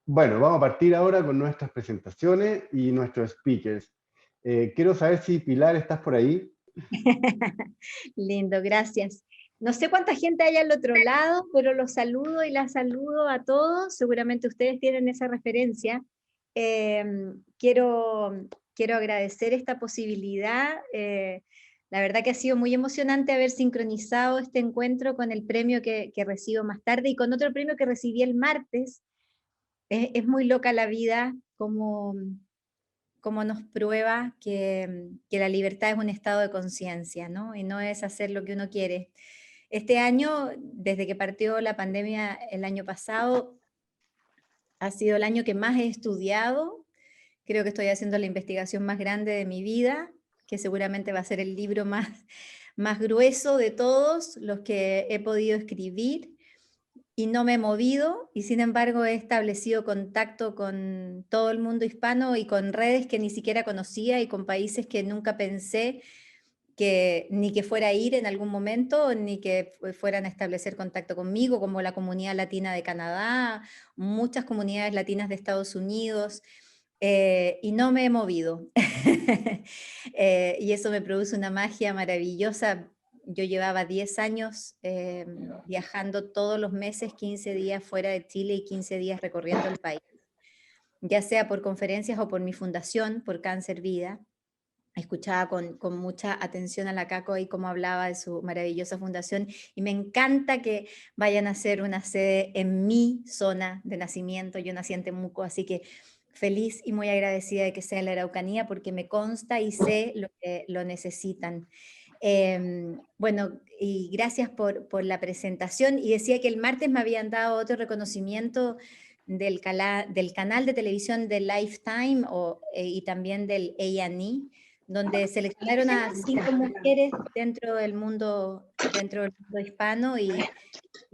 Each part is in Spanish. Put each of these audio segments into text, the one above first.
Bueno, vamos a partir ahora con nuestras presentaciones y nuestros speakers. Quiero saber si Pilar estás por ahí. Lindo, gracias. No sé cuánta gente hay al otro lado, pero los saludo y las saludo a todos. Seguramente ustedes tienen esa referencia. Eh, quiero, quiero agradecer esta posibilidad. La verdad que ha sido muy emocionante haber sincronizado este encuentro con el premio que recibo más tarde y con otro premio que recibí el martes. Es muy loca la vida, como nos prueba que la libertad es un estado de conciencia, ¿no? Y no es hacer lo que uno quiere. Este año, desde que partió la pandemia el año pasado, ha sido el año que más he estudiado. Creo que estoy haciendo la investigación más grande de mi vida, que seguramente va a ser el libro más grueso de todos los que he podido escribir y no me he movido, y sin embargo he establecido contacto con todo el mundo hispano y con redes que ni siquiera conocía y con países que nunca pensé que ni que fuera a ir en algún momento, ni que fueran a establecer contacto conmigo, como la comunidad latina de Canadá, muchas comunidades latinas de Estados Unidos, y no me he movido. Y eso me produce una magia maravillosa. Yo llevaba 10 años viajando todos los meses, 15 días fuera de Chile y 15 días recorriendo el país, ya sea por conferencias o por mi fundación, por Cáncer Vida. Escuchaba con mucha atención a la Caco y cómo hablaba de su maravillosa fundación, y me encanta que vayan a hacer una sede en mi zona de nacimiento. Yo nací en Temuco, así que feliz y muy agradecida de que sea en la Araucanía, porque me consta y sé lo que lo necesitan. Bueno, y gracias por la presentación. Y decía que el martes me habían dado otro reconocimiento del canal de televisión de Lifetime y también del A&E, donde seleccionaron a 5 mujeres dentro del mundo hispano, y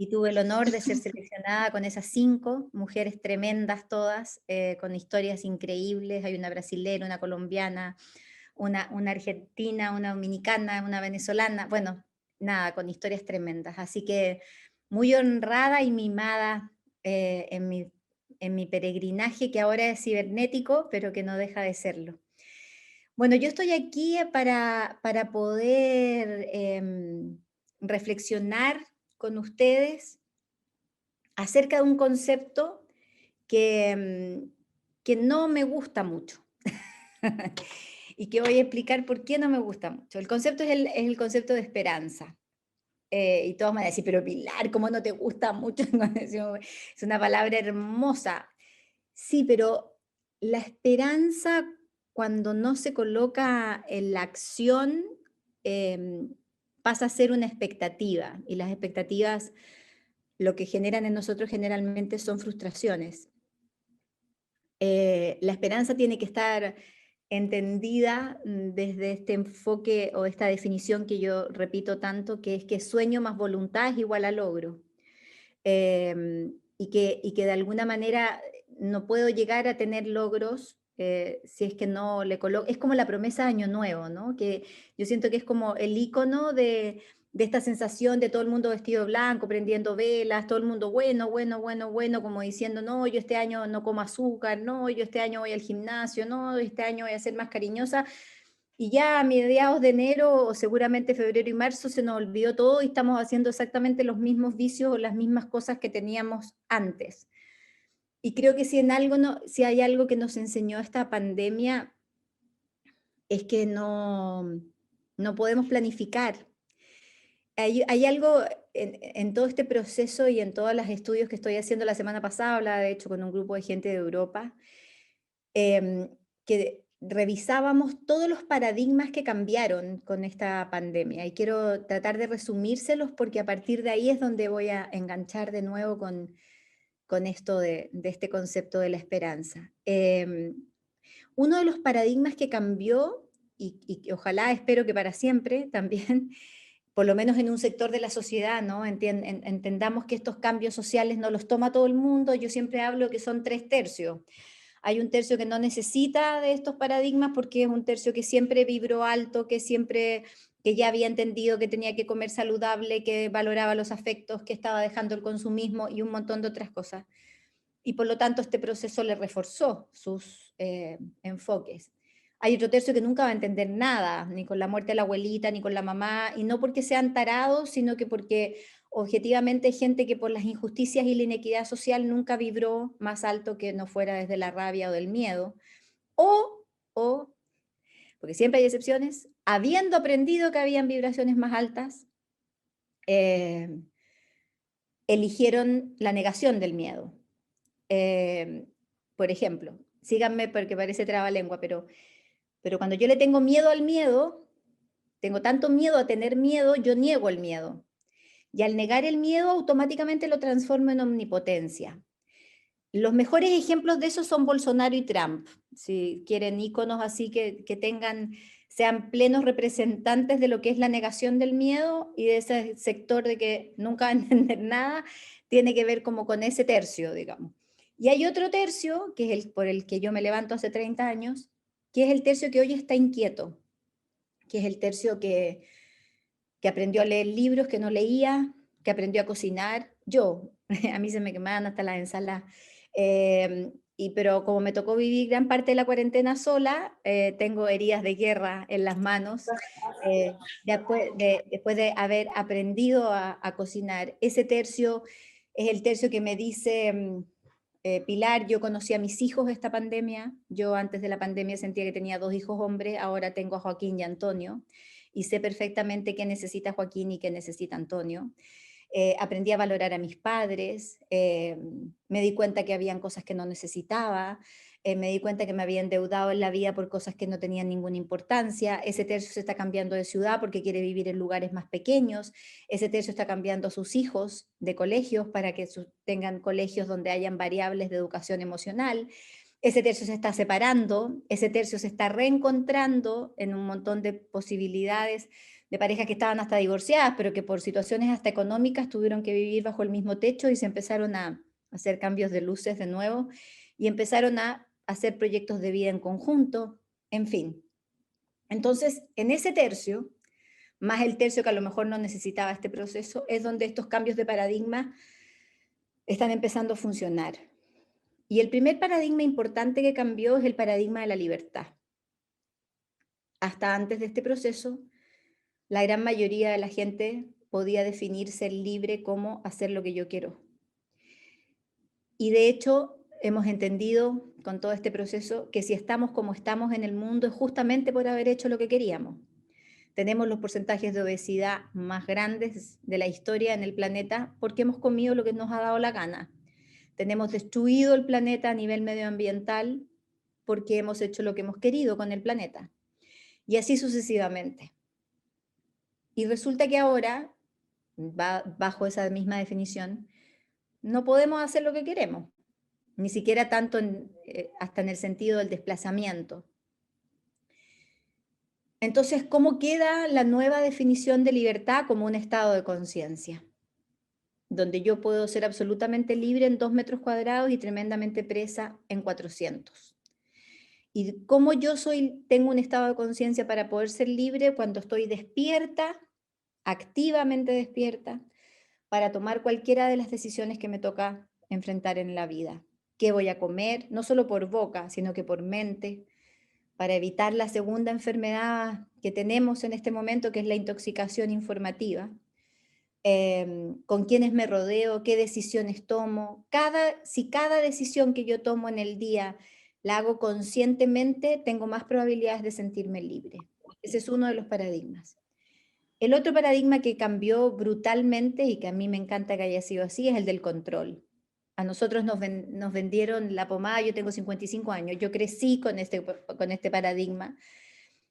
tuve el honor de ser seleccionada con esas 5 mujeres tremendas todas, con historias increíbles. Hay una brasilera, una colombiana, una argentina, una dominicana, una venezolana, bueno, nada, con historias tremendas. Así que muy honrada y mimada en mi peregrinaje, que ahora es cibernético, pero que no deja de serlo. Bueno, yo estoy aquí para poder reflexionar con ustedes acerca de un concepto que no me gusta mucho. Y que voy a explicar por qué no me gusta mucho. El concepto es el concepto de esperanza. Y todos me van a decir, pero Pilar, ¿cómo no te gusta mucho? Es una palabra hermosa. Sí, pero la esperanza, cuando no se coloca en la acción, eh, pasa a ser una expectativa. Y las expectativas lo que generan en nosotros generalmente son frustraciones. La esperanza tiene que estar entendida desde este enfoque o esta definición que yo repito tanto, que es que sueño más voluntad es igual a logro. Y que de alguna manera no puedo llegar a tener logros si es que no le coloco. Es como la promesa de Año Nuevo, ¿no? Que yo siento que es como el icono de esta sensación de todo el mundo vestido blanco, prendiendo velas, todo el mundo bueno, bueno, bueno, bueno, como diciendo, no, yo este año no como azúcar, no, yo este año voy al gimnasio, no, este año voy a ser más cariñosa. Y ya a mediados de enero, o seguramente febrero y marzo, se nos olvidó todo y estamos haciendo exactamente los mismos vicios o las mismas cosas que teníamos antes. Y creo que si, si hay algo que nos enseñó esta pandemia, es que no podemos planificar. Hay algo en todo este proceso y en todos los estudios que estoy haciendo. La semana pasada hablaba, de hecho, con un grupo de gente de Europa, que revisábamos todos los paradigmas que cambiaron con esta pandemia, y quiero tratar de resumírselos porque a partir de ahí es donde voy a enganchar de nuevo con esto de este concepto de la esperanza. Uno de los paradigmas que cambió, y ojalá, espero que para siempre también, por lo menos en un sector de la sociedad, ¿no? Entendamos que estos cambios sociales no los toma todo el mundo. Yo siempre hablo que son 3 tercios. Hay un tercio que no necesita de estos paradigmas porque es un tercio que siempre vibró alto, que ya había entendido que tenía que comer saludable, que valoraba los afectos, que estaba dejando el consumismo y un montón de otras cosas. y por lo tanto este proceso le reforzó sus enfoques. Hay otro tercio que nunca va a entender nada, ni con la muerte de la abuelita, ni con la mamá, y no porque sean tarados, sino que porque objetivamente hay gente que por las injusticias y la inequidad social nunca vibró más alto que no fuera desde la rabia o del miedo, o porque siempre hay excepciones, habiendo aprendido que habían vibraciones más altas, eh, eligieron la negación del miedo. Por ejemplo, síganme porque parece trabalengua, pero cuando yo le tengo miedo al miedo, tengo tanto miedo a tener miedo, yo niego el miedo. Y al negar el miedo, automáticamente lo transformo en omnipotencia. Los mejores ejemplos de eso son Bolsonaro y Trump. Si quieren íconos así que sean plenos representantes de lo que es la negación del miedo y de ese sector de que nunca va a entender nada, tiene que ver como con ese tercio, digamos. Y hay otro tercio, que es el por el que yo me levanto hace 30 años, que es el tercio que hoy está inquieto, que es el tercio que aprendió a leer libros que no leía, que aprendió a cocinar. Yo, a mí se me quemaban hasta las ensaladas. Pero como me tocó vivir gran parte de la cuarentena sola, tengo heridas de guerra en las manos, después de haber aprendido a cocinar. Ese tercio es el tercio que me dice, Pilar, yo conocí a mis hijos esta pandemia, yo antes de la pandemia sentía que tenía 2 hijos hombres, ahora tengo a Joaquín y Antonio, y sé perfectamente qué necesita Joaquín y qué necesita Antonio. Aprendí a valorar a mis padres, me di cuenta que habían cosas que no necesitaba, me di cuenta que me había endeudado en la vida por cosas que no tenían ninguna importancia, ese tercio se está cambiando de ciudad porque quiere vivir en lugares más pequeños, ese tercio está cambiando a sus hijos de colegios para que tengan colegios donde hayan variables de educación emocional, ese tercio se está separando, ese tercio se está reencontrando en un montón de posibilidades de parejas que estaban hasta divorciadas, pero que por situaciones hasta económicas tuvieron que vivir bajo el mismo techo y se empezaron a hacer cambios de luces de nuevo y empezaron a hacer proyectos de vida en conjunto, en fin. Entonces, en ese tercio, más el tercio que a lo mejor no necesitaba este proceso, es donde estos cambios de paradigma están empezando a funcionar. Y el primer paradigma importante que cambió es el paradigma de la libertad. Hasta antes de este proceso, la gran mayoría de la gente podía definir ser libre como hacer lo que yo quiero. Y de hecho, hemos entendido con todo este proceso que si estamos como estamos en el mundo es justamente por haber hecho lo que queríamos. Tenemos los porcentajes de obesidad más grandes de la historia en el planeta porque hemos comido lo que nos ha dado la gana. Tenemos destruido el planeta a nivel medioambiental porque hemos hecho lo que hemos querido con el planeta. Y así sucesivamente. Y resulta que ahora, bajo esa misma definición, no podemos hacer lo que queremos, ni siquiera tanto hasta en el sentido del desplazamiento. Entonces, ¿cómo queda la nueva definición de libertad como un estado de conciencia? Donde yo puedo ser absolutamente libre en 2 metros cuadrados y tremendamente presa en 400. Y cómo yo tengo un estado de conciencia para poder ser libre cuando estoy despierta, activamente despierta, para tomar cualquiera de las decisiones que me toca enfrentar en la vida. ¿Qué voy a comer? No solo por boca, sino que por mente, para evitar la segunda enfermedad que tenemos en este momento, que es la intoxicación informativa. Con quiénes me rodeo, qué decisiones tomo. Si cada decisión que yo tomo en el día la hago conscientemente, tengo más probabilidades de sentirme libre. Ese es uno de los paradigmas. El otro paradigma que cambió brutalmente y que a mí me encanta que haya sido así es el del control. A nosotros nos vendieron la pomada, yo tengo 55 años, yo crecí con este paradigma,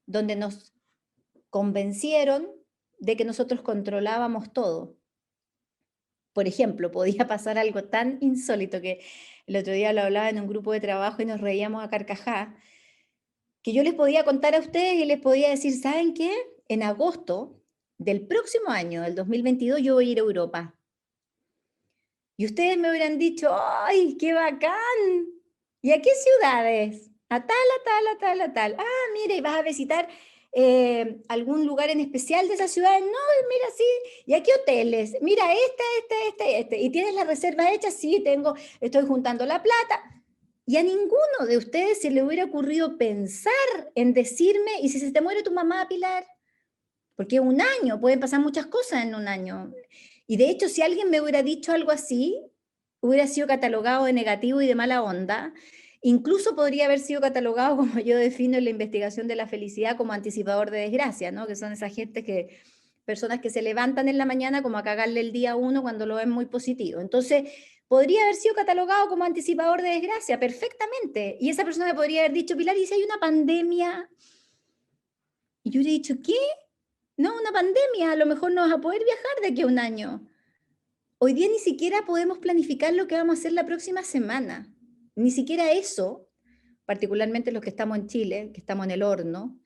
donde nos convencieron de que nosotros controlábamos todo. Por ejemplo, podía pasar algo tan insólito que el otro día lo hablaba en un grupo de trabajo y nos reíamos a carcajadas, que yo les podía contar a ustedes y les podía decir, ¿saben qué? En agosto del próximo año, del 2022, yo voy a ir a Europa. Y ustedes me hubieran dicho, ¡ay, qué bacán! ¿Y a qué ciudades? A tal, a tal, a tal, a tal. Ah, mire, vas a visitar algún lugar en especial de esa ciudad? No, mira, sí, ¿y a qué hoteles? Mira, este, y ¿tienes la reserva hecha? Sí, tengo, estoy juntando la plata. Y a ninguno de ustedes se le hubiera ocurrido pensar en decirme, ¿y si se te muere tu mamá, Pilar? Porque un año, pueden pasar muchas cosas en un año. Y de hecho, si alguien me hubiera dicho algo así, hubiera sido catalogado de negativo y de mala onda. Incluso podría haber sido catalogado, como yo defino en la investigación de la felicidad, como anticipador de desgracia, ¿no? Que son esas gente que, personas que se levantan en la mañana como a cagarle el día a uno cuando lo ven muy positivo. Entonces, podría haber sido catalogado como anticipador de desgracia perfectamente. Y esa persona me podría haber dicho, Pilar, ¿y si hay una pandemia? Y yo hubiera dicho, ¿qué? No, una pandemia, a lo mejor no vas a poder viajar de aquí a un año. Hoy día ni siquiera podemos planificar lo que vamos a hacer la próxima semana. Ni siquiera eso, particularmente los que estamos en Chile, que estamos en el horno,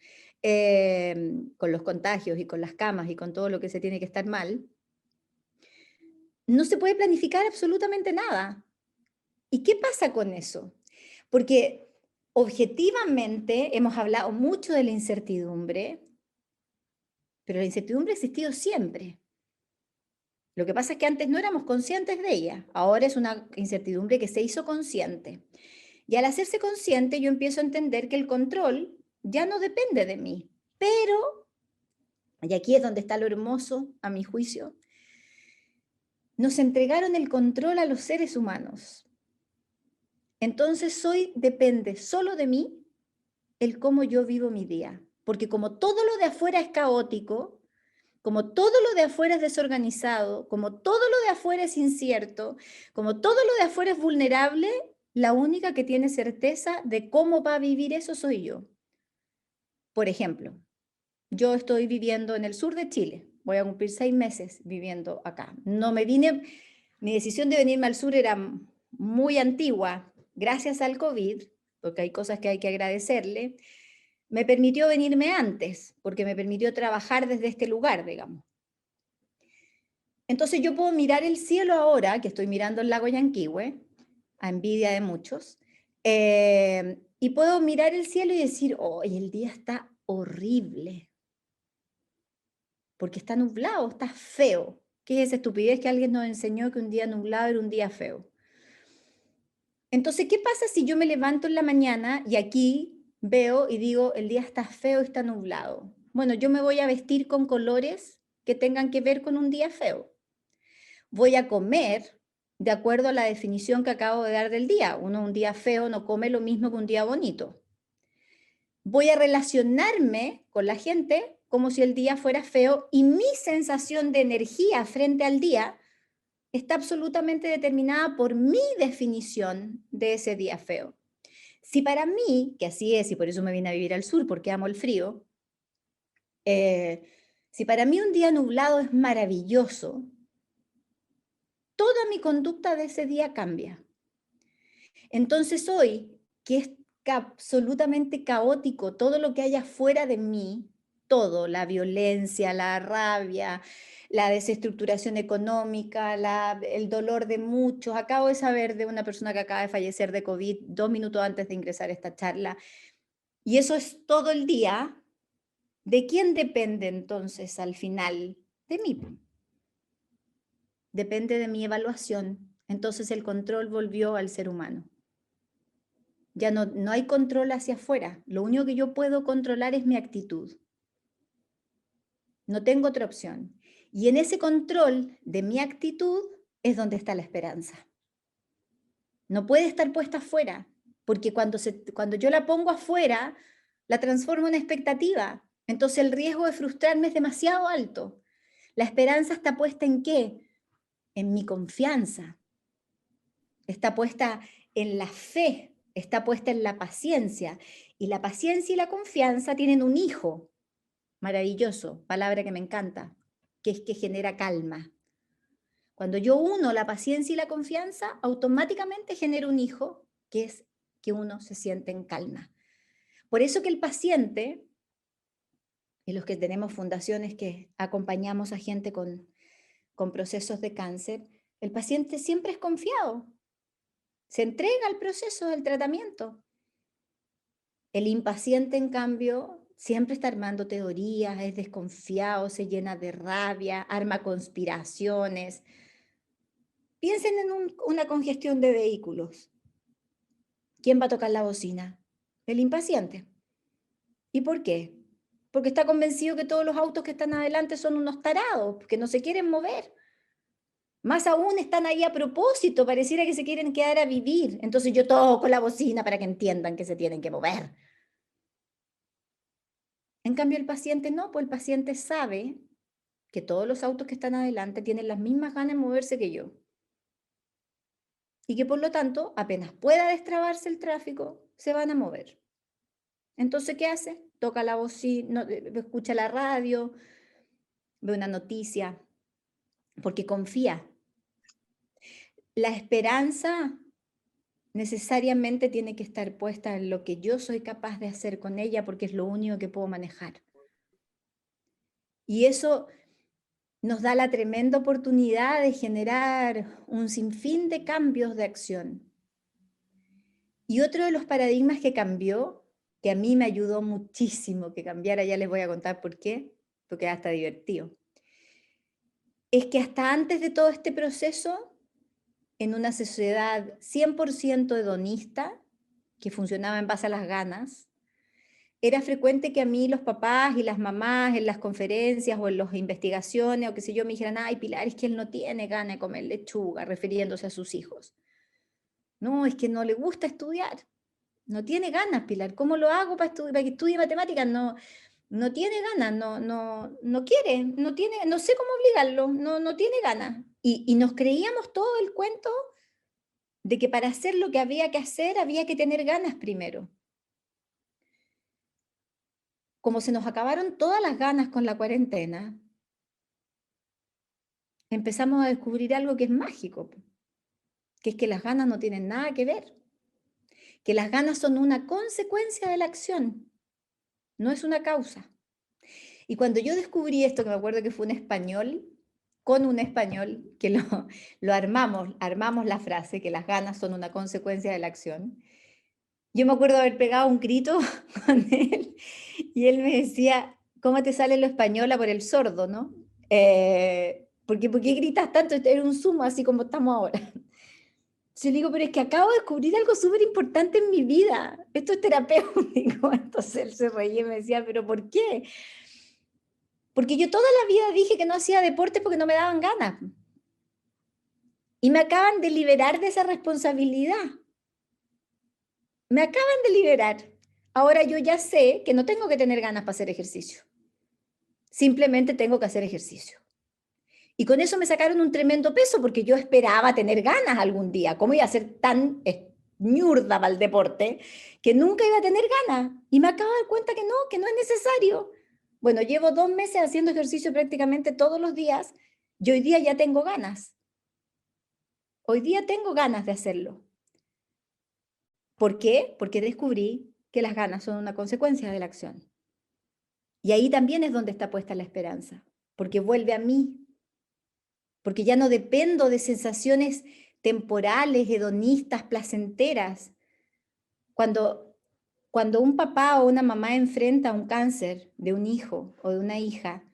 con los contagios y con las camas y con todo lo que se tiene que estar mal, no se puede planificar absolutamente nada. ¿Y qué pasa con eso? Porque objetivamente hemos hablado mucho de la incertidumbre, pero la incertidumbre ha existido siempre. Lo que pasa es que antes no éramos conscientes de ella, ahora es una incertidumbre que se hizo consciente. Y al hacerse consciente yo empiezo a entender que el control ya no depende de mí, pero, y aquí es donde está lo hermoso, a mi juicio, nos entregaron el control a los seres humanos. Entonces hoy depende solo de mí el cómo yo vivo mi día, porque como todo lo de afuera es caótico, como todo lo de afuera es desorganizado, como todo lo de afuera es incierto, como todo lo de afuera es vulnerable, la única que tiene certeza de cómo va a vivir eso soy yo. Por ejemplo, yo estoy viviendo en el sur de Chile, voy a cumplir 6 meses viviendo acá. No me vine, mi decisión de venirme al sur era muy antigua, gracias al COVID, porque hay cosas que hay que agradecerle, me permitió venirme antes, porque me permitió trabajar desde este lugar, digamos. Entonces yo puedo mirar el cielo ahora, que estoy mirando el lago Yanquihue, a envidia de muchos, y puedo mirar el cielo y decir, hoy el día está horrible, porque está nublado, está feo. ¿Qué es esa estupidez que alguien nos enseñó que un día nublado era un día feo? Entonces, ¿qué pasa si yo me levanto en la mañana y aquí veo y digo, el día está feo, está nublado? Bueno, yo me voy a vestir con colores que tengan que ver con un día feo. Voy a comer de acuerdo a la definición que acabo de dar del día. Uno un día feo no come lo mismo que un día bonito. Voy a relacionarme con la gente como si el día fuera feo y mi sensación de energía frente al día está absolutamente determinada por mi definición de ese día feo. Si para mí, que así es y por eso me vine a vivir al sur porque amo el frío, si para mí un día nublado es maravilloso, toda mi conducta de ese día cambia. Entonces hoy, que es absolutamente caótico todo lo que hay afuera de mí, todo, la violencia, la rabia, la desestructuración económica, el dolor de muchos. Acabo de saber de una persona que acaba de fallecer de COVID 2 minutos antes de ingresar a esta charla. Y eso es todo el día. ¿De quién depende entonces al final? De mí. Depende de mi evaluación. Entonces el control volvió al ser humano. Ya no hay control hacia afuera. Lo único que yo puedo controlar es mi actitud. No tengo otra opción. Y en ese control de mi actitud es donde está la esperanza. No puede estar puesta afuera, porque cuando yo la pongo afuera, la transformo en expectativa. Entonces el riesgo de frustrarme es demasiado alto. La esperanza está puesta ¿en qué? En mi confianza. Está puesta en la fe, está puesta en la paciencia. Y la paciencia y la confianza tienen un hijo maravilloso, palabra que me encanta, que es que genera calma. Cuando yo uno la paciencia y la confianza, automáticamente genera un hijo que es que uno se siente en calma. Por eso que el paciente, y los que tenemos fundaciones que acompañamos a gente con procesos de cáncer, el paciente siempre es confiado, se entrega al proceso del tratamiento. El impaciente, en cambio, siempre está armando teorías, es desconfiado, se llena de rabia, arma conspiraciones. Piensen en una congestión de vehículos. ¿Quién va a tocar la bocina? El impaciente. ¿Y por qué? Porque está convencido que todos los autos que están adelante son unos tarados, que no se quieren mover. Más aún están ahí a propósito, pareciera que se quieren quedar a vivir. Entonces yo toco la bocina para que entiendan que se tienen que mover. En cambio el paciente no, pues el paciente sabe que todos los autos que están adelante tienen las mismas ganas de moverse que yo. Y que por lo tanto, apenas pueda destrabarse el tráfico, se van a mover. Entonces, ¿qué hace? Toca la bocina, escucha la radio, ve una noticia, porque confía. La esperanza necesariamente tiene que estar puesta en lo que yo soy capaz de hacer con ella, porque es lo único que puedo manejar. Y eso nos da la tremenda oportunidad de generar un sinfín de cambios de acción. Y otro de los paradigmas que cambió, que a mí me ayudó muchísimo que cambiara, ya les voy a contar por qué, porque hasta divertido, es que hasta antes de todo este proceso, en una sociedad 100% hedonista, que funcionaba en base a las ganas, era frecuente que a mí los papás y las mamás en las conferencias o en las investigaciones o qué sé yo me dijeran, ay Pilar, es que él no tiene ganas de comer lechuga, refiriéndose a sus hijos. No, es que no le gusta estudiar. No tiene ganas, Pilar. ¿Cómo lo hago para que estudie matemáticas? No, no tiene ganas, no quiere, no sé cómo obligarlo, no tiene ganas. Y nos creíamos todo el cuento de que para hacer lo que había que hacer había que tener ganas primero. Como se nos acabaron todas las ganas con la cuarentena, empezamos a descubrir algo que es mágico, que es que las ganas no tienen nada que ver, que las ganas son una consecuencia de la acción, no es una causa. Y cuando yo descubrí esto, que me acuerdo que fue un español, con un español, que lo armamos la frase, que las ganas son una consecuencia de la acción, yo me acuerdo haber pegado un grito con él y él me decía, ¿cómo te sale lo española por el sordo, no? ¿Por qué gritas tanto? Era un sumo así como estamos ahora. Yo le digo, pero es que acabo de descubrir algo súper importante en mi vida. Esto es terapéutico. Entonces él se reía y me decía, ¿pero por qué? Porque yo toda la vida dije que no hacía deporte porque no me daban ganas. Y me acaban de liberar de esa responsabilidad. Me acaban de liberar. Ahora yo ya sé que no tengo que tener ganas para hacer ejercicio. Simplemente tengo que hacer ejercicio. Y con eso me sacaron un tremendo peso porque yo esperaba tener ganas algún día. ¿Cómo iba a ser tan ñurda para el deporte que nunca iba a tener ganas? Y me acabo de dar cuenta que no es necesario. Bueno, llevo 2 meses haciendo ejercicio prácticamente todos los días y hoy día ya tengo ganas. Hoy día tengo ganas de hacerlo. ¿Por qué? Porque descubrí que las ganas son una consecuencia de la acción. Y ahí también es donde está puesta la esperanza, porque vuelve a mí, porque ya no dependo de sensaciones temporales, hedonistas, placenteras. Cuando un papá o una mamá enfrenta un cáncer de un hijo o de una hija,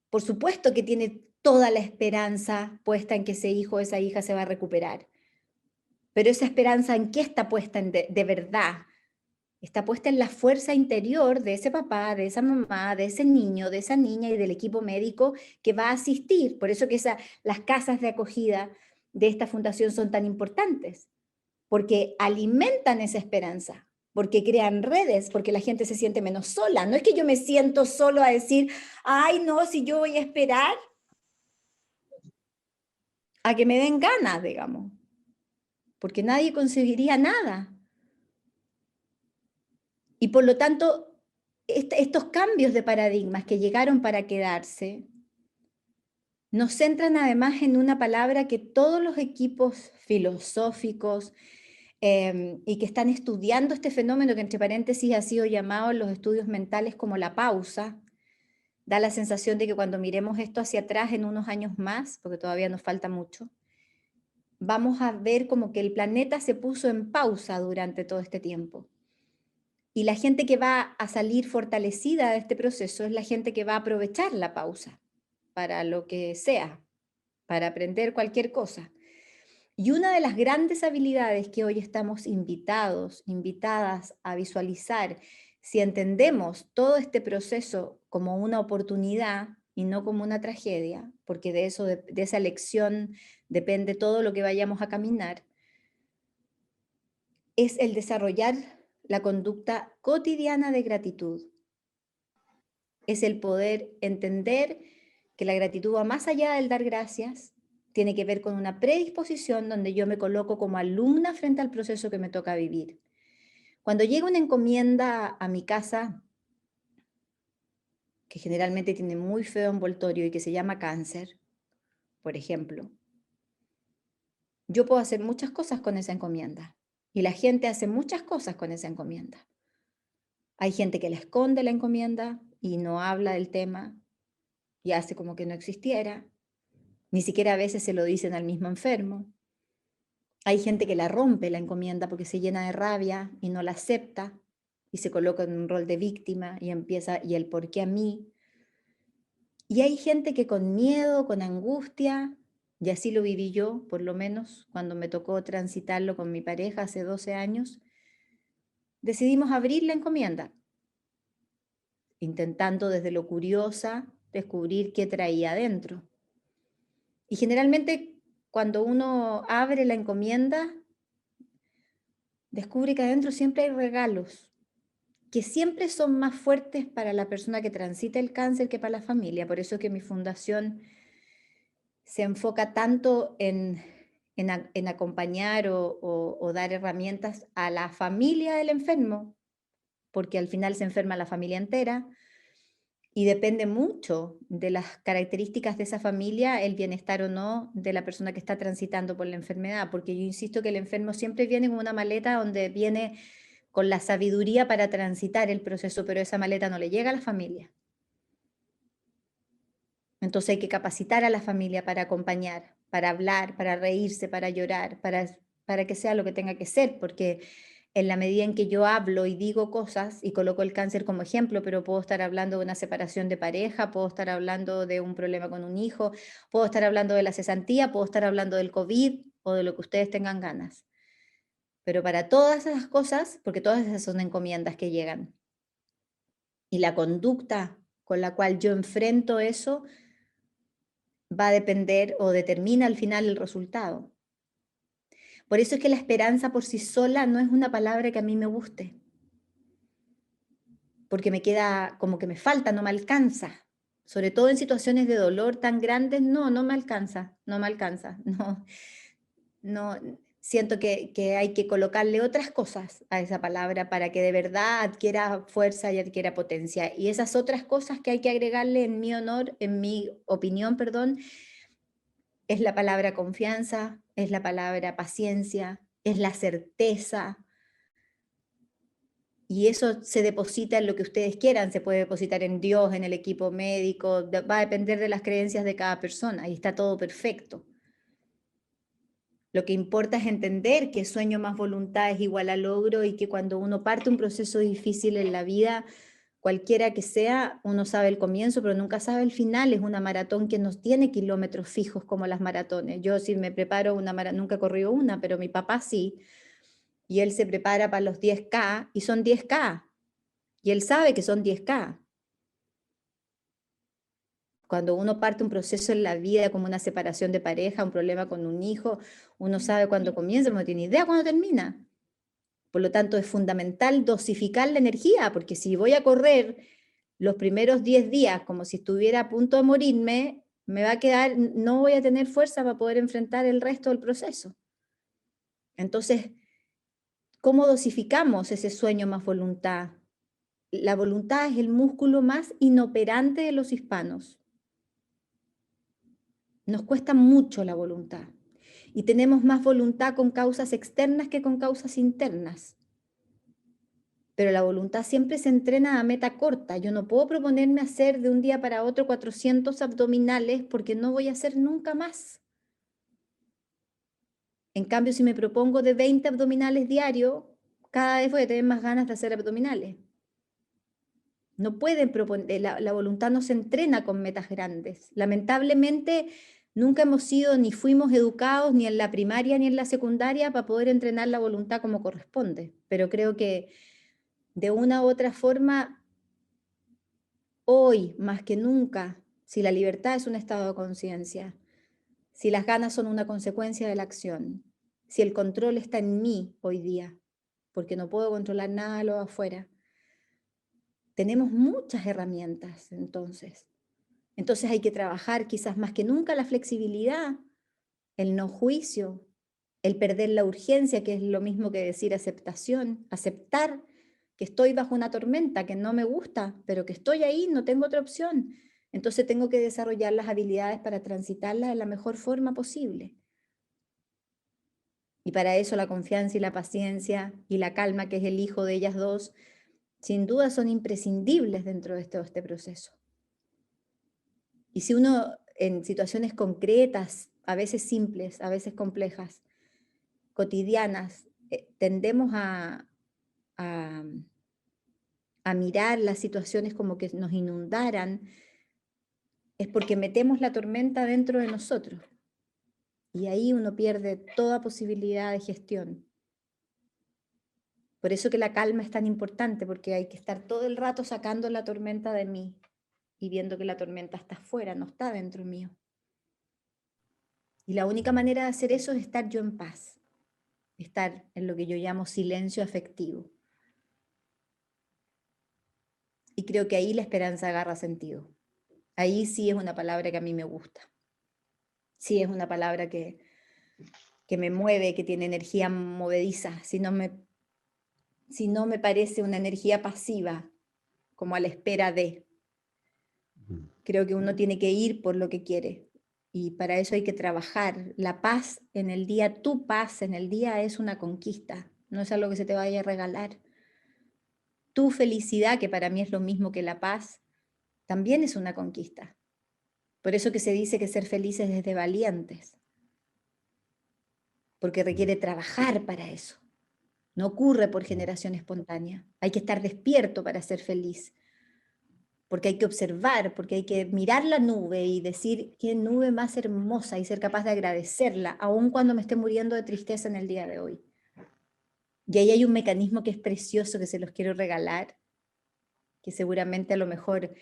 por supuesto que tiene toda la esperanza puesta en que ese hijo o esa hija se va a recuperar. Pero esa esperanza, ¿en qué está puesta de verdad? Está puesta en la fuerza interior de ese papá, de esa mamá, de ese niño, de esa niña y del equipo médico que va a asistir. Por eso que las casas de acogida de esta fundación son tan importantes, porque alimentan esa esperanza, porque crean redes, porque la gente se siente menos sola. No es que yo me siento solo a decir, ay, no, si yo voy a esperar a que me den ganas, digamos, porque nadie conseguiría nada. Y por lo tanto, estos cambios de paradigmas que llegaron para quedarse, nos centran además en una palabra que todos los equipos filosóficos y que están estudiando este fenómeno, que entre paréntesis ha sido llamado en los estudios mentales como la pausa, da la sensación de que cuando miremos esto hacia atrás en unos años más, porque todavía nos falta mucho, vamos a ver como que el planeta se puso en pausa durante todo este tiempo. Y la gente que va a salir fortalecida de este proceso es la gente que va a aprovechar la pausa para lo que sea, para aprender cualquier cosa. Y una de las grandes habilidades que hoy estamos invitadas a visualizar, si entendemos todo este proceso como una oportunidad y no como una tragedia, porque de eso, de esa lección depende todo lo que vayamos a caminar, es el desarrollar la conducta cotidiana de gratitud. Es el poder entender que la gratitud va más allá del dar gracias, tiene que ver con una predisposición donde yo me coloco como alumna frente al proceso que me toca vivir. Cuando llega una encomienda a mi casa, que generalmente tiene muy feo envoltorio y que se llama cáncer, por ejemplo, yo puedo hacer muchas cosas con esa encomienda y la gente hace muchas cosas con esa encomienda. Hay gente que le esconde la encomienda y no habla del tema y hace como que no existiera. Ni siquiera a veces se lo dicen al mismo enfermo. Hay gente que la rompe la encomienda porque se llena de rabia y no la acepta y se coloca en un rol de víctima y empieza, ¿y el por qué a mí? Y hay gente que con miedo, con angustia, y así lo viví yo, por lo menos cuando me tocó transitarlo con mi pareja hace 12 años, decidimos abrir la encomienda, intentando desde lo curiosa descubrir qué traía adentro. Y generalmente cuando uno abre la encomienda, descubre que adentro siempre hay regalos, que siempre son más fuertes para la persona que transita el cáncer que para la familia. Por eso es que mi fundación se enfoca tanto en acompañar o dar herramientas a la familia del enfermo, porque al final se enferma la familia entera, y depende mucho de las características de esa familia, el bienestar o no de la persona que está transitando por la enfermedad, porque yo insisto que el enfermo siempre viene con una maleta donde viene con la sabiduría para transitar el proceso, pero esa maleta no le llega a la familia. Entonces hay que capacitar a la familia para acompañar, para hablar, para reírse, para llorar, para que sea lo que tenga que ser, porque en la medida en que yo hablo y digo cosas, y coloco el cáncer como ejemplo, pero puedo estar hablando de una separación de pareja, puedo estar hablando de un problema con un hijo, puedo estar hablando de la cesantía, puedo estar hablando del COVID o de lo que ustedes tengan ganas. Pero para todas esas cosas, porque todas esas son encomiendas que llegan, y la conducta con la cual yo enfrento eso va a depender o determina al final el resultado. Por eso es que la esperanza por sí sola no es una palabra que a mí me guste, porque me queda como que me falta, no me alcanza. Sobre todo en situaciones de dolor tan grandes, no me alcanza, no me alcanza, no, siento que hay que colocarle otras cosas a esa palabra para que de verdad adquiera fuerza y adquiera potencia. Y esas otras cosas que hay que agregarle en mi honor, en mi opinión, perdón, es la palabra confianza, es la palabra paciencia, es la certeza, y eso se deposita en lo que ustedes quieran, se puede depositar en Dios, en el equipo médico, va a depender de las creencias de cada persona y está todo perfecto. Lo que importa es entender que sueño más voluntad es igual a logro y que cuando uno parte un proceso difícil en la vida, cualquiera que sea, uno sabe el comienzo, pero nunca sabe el final. Es una maratón que no tiene kilómetros fijos como las maratones. Yo si me preparo una maratón, nunca he corrido una, pero mi papá sí, y él se prepara para los 10K y son 10K, y él sabe que son 10K. Cuando uno parte un proceso en la vida, como una separación de pareja, un problema con un hijo, uno sabe cuándo comienza, pero no tiene idea cuándo termina. Por lo tanto, es fundamental dosificar la energía, porque si voy a correr los primeros 10 días como si estuviera a punto de morirme, me va a quedar, no voy a tener fuerza para poder enfrentar el resto del proceso. Entonces, ¿cómo dosificamos ese sueño más voluntad? La voluntad es el músculo más inoperante de los hispanos. Nos cuesta mucho la voluntad y tenemos más voluntad con causas externas que con causas internas. Pero la voluntad siempre se entrena a meta corta. Yo no puedo proponerme hacer de un día para otro 400 abdominales porque no voy a hacer nunca más. En cambio, si me propongo de 20 abdominales diarios, cada vez voy a tener más ganas de hacer abdominales. No pueden proponer, la voluntad no se entrena con metas grandes. Lamentablemente, nunca hemos sido ni fuimos educados ni en la primaria ni en la secundaria para poder entrenar la voluntad como corresponde. Pero creo que de una u otra forma, hoy más que nunca, si la libertad es un estado de conciencia, si las ganas son una consecuencia de la acción, si el control está en mí hoy día, porque no puedo controlar nada de lo de afuera, tenemos muchas herramientas entonces. Entonces hay que trabajar quizás más que nunca la flexibilidad, el no juicio, el perder la urgencia, que es lo mismo que decir aceptación, aceptar que estoy bajo una tormenta, que no me gusta, pero que estoy ahí, no tengo otra opción. Entonces tengo que desarrollar las habilidades para transitarla de la mejor forma posible. Y para eso la confianza y la paciencia y la calma, que es el hijo de ellas dos, sin duda son imprescindibles dentro de todo este proceso. Y si uno en situaciones concretas, a veces simples, a veces complejas, cotidianas, tendemos a, a mirar las situaciones como que nos inundaran, es porque metemos la tormenta dentro de nosotros. Y ahí uno pierde toda posibilidad de gestión. Por eso que la calma es tan importante, porque hay que estar todo el rato sacando la tormenta de mí y viendo que la tormenta está afuera, no está dentro mío. Y la única manera de hacer eso es estar yo en paz, estar en lo que yo llamo silencio afectivo. Y creo que ahí la esperanza agarra sentido. Ahí sí es una palabra que a mí me gusta. Sí es una palabra que me mueve, que tiene energía movediza, si no me parece una energía pasiva, como a la espera de. Creo que uno tiene que ir por lo que quiere. Y para eso hay que trabajar. La paz en el día, tu paz en el día es una conquista, no es algo que se te vaya a regalar. Tu felicidad, que para mí es lo mismo que la paz, también es una conquista. Por eso que se dice que ser felices es de valientes, porque requiere trabajar para eso. No ocurre por generación espontánea. Hay que estar despierto para ser feliz, porque hay que observar, porque hay que mirar la nube y decir qué nube más hermosa y ser capaz de agradecerla, aun cuando me esté muriendo de tristeza en el día de hoy. Y ahí hay un mecanismo que es precioso, que se los quiero regalar, que seguramente a lo mejor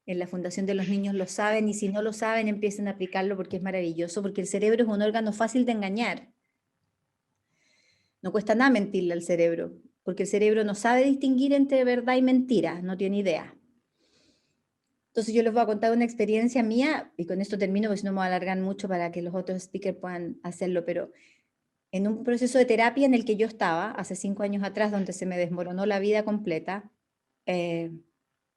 en la Fundación de los Niños lo saben, y si no lo saben, empiecen a aplicarlo porque es maravilloso, porque el cerebro es un órgano fácil de engañar. No cuesta nada mentirle al cerebro, porque el cerebro no sabe distinguir entre verdad y mentira, no tiene idea. Entonces yo les voy a contar una experiencia mía, y con esto termino, porque si no me voy a alargar mucho para que los otros speakers puedan hacerlo, pero en un proceso de terapia en el que yo estaba, hace 5 años atrás, donde se me desmoronó la vida completa,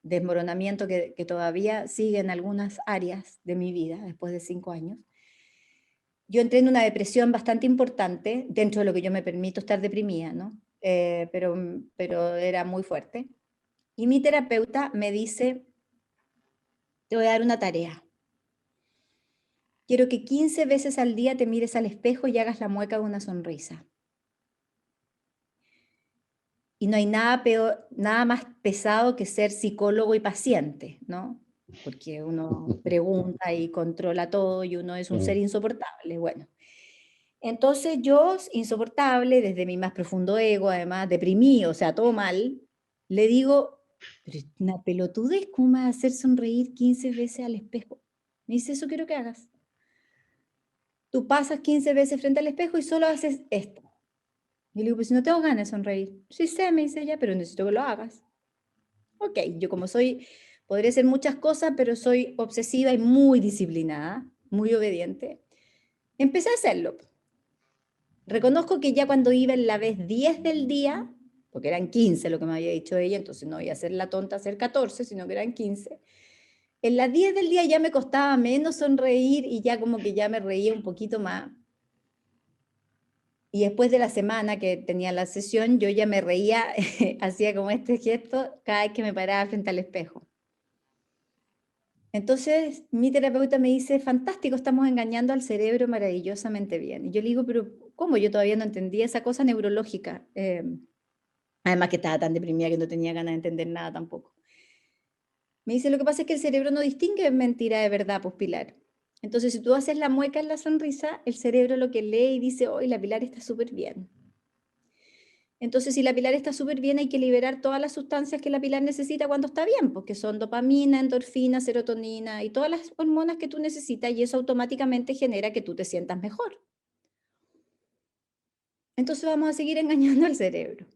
desmoronamiento que todavía sigue en algunas áreas de mi vida, después de 5 años, yo entré en una depresión bastante importante, dentro de lo que yo me permito estar deprimida, ¿no? Pero era muy fuerte. Y mi terapeuta me dice, te voy a dar una tarea. Quiero que 15 veces al día te mires al espejo y hagas la mueca de una sonrisa. Y no hay nada peor, nada más pesado que ser psicólogo y paciente, ¿no? Porque uno pregunta y controla todo y uno es un ser insoportable. Bueno, entonces yo, insoportable, desde mi más profundo ego, además deprimido, o sea, todo mal, le digo, pero es una pelotudez, ¿cómo me vas a hacer sonreír 15 veces al espejo? Me dice, eso quiero que hagas. Tú pasas 15 veces frente al espejo y solo haces esto. Y le digo, pues si no tengo ganas de sonreír. Sí sé, me dice ella, pero necesito que lo hagas. Ok, yo como soy, podría hacer muchas cosas, pero soy obsesiva y muy disciplinada, muy obediente. Empecé a hacerlo. Reconozco que ya cuando iba en la vez 10 del día, porque eran 15 lo que me había dicho ella, entonces no iba a ser la tonta hacer 14, sino que eran 15. En las 10 del día ya me costaba menos sonreír y ya como que ya me reía un poquito más. Y después de la semana que tenía la sesión, yo ya me reía, hacía como este gesto cada vez que me paraba frente al espejo. Entonces mi terapeuta me dice, fantástico, estamos engañando al cerebro maravillosamente bien. Y yo le digo, pero ¿cómo? Yo todavía no entendía esa cosa neurológica. Además que estaba tan deprimida que no tenía ganas de entender nada tampoco. Me dice, lo que pasa es que el cerebro no distingue mentira de verdad, pues Pilar. Entonces, si tú haces la mueca en la sonrisa, el cerebro lo que lee y dice, hoy la Pilar está súper bien. Entonces, si la Pilar está súper bien, hay que liberar todas las sustancias que la Pilar necesita cuando está bien, porque son dopamina, endorfina, serotonina y todas las hormonas que tú necesitas, y eso automáticamente genera que tú te sientas mejor. Entonces vamos a seguir engañando al cerebro.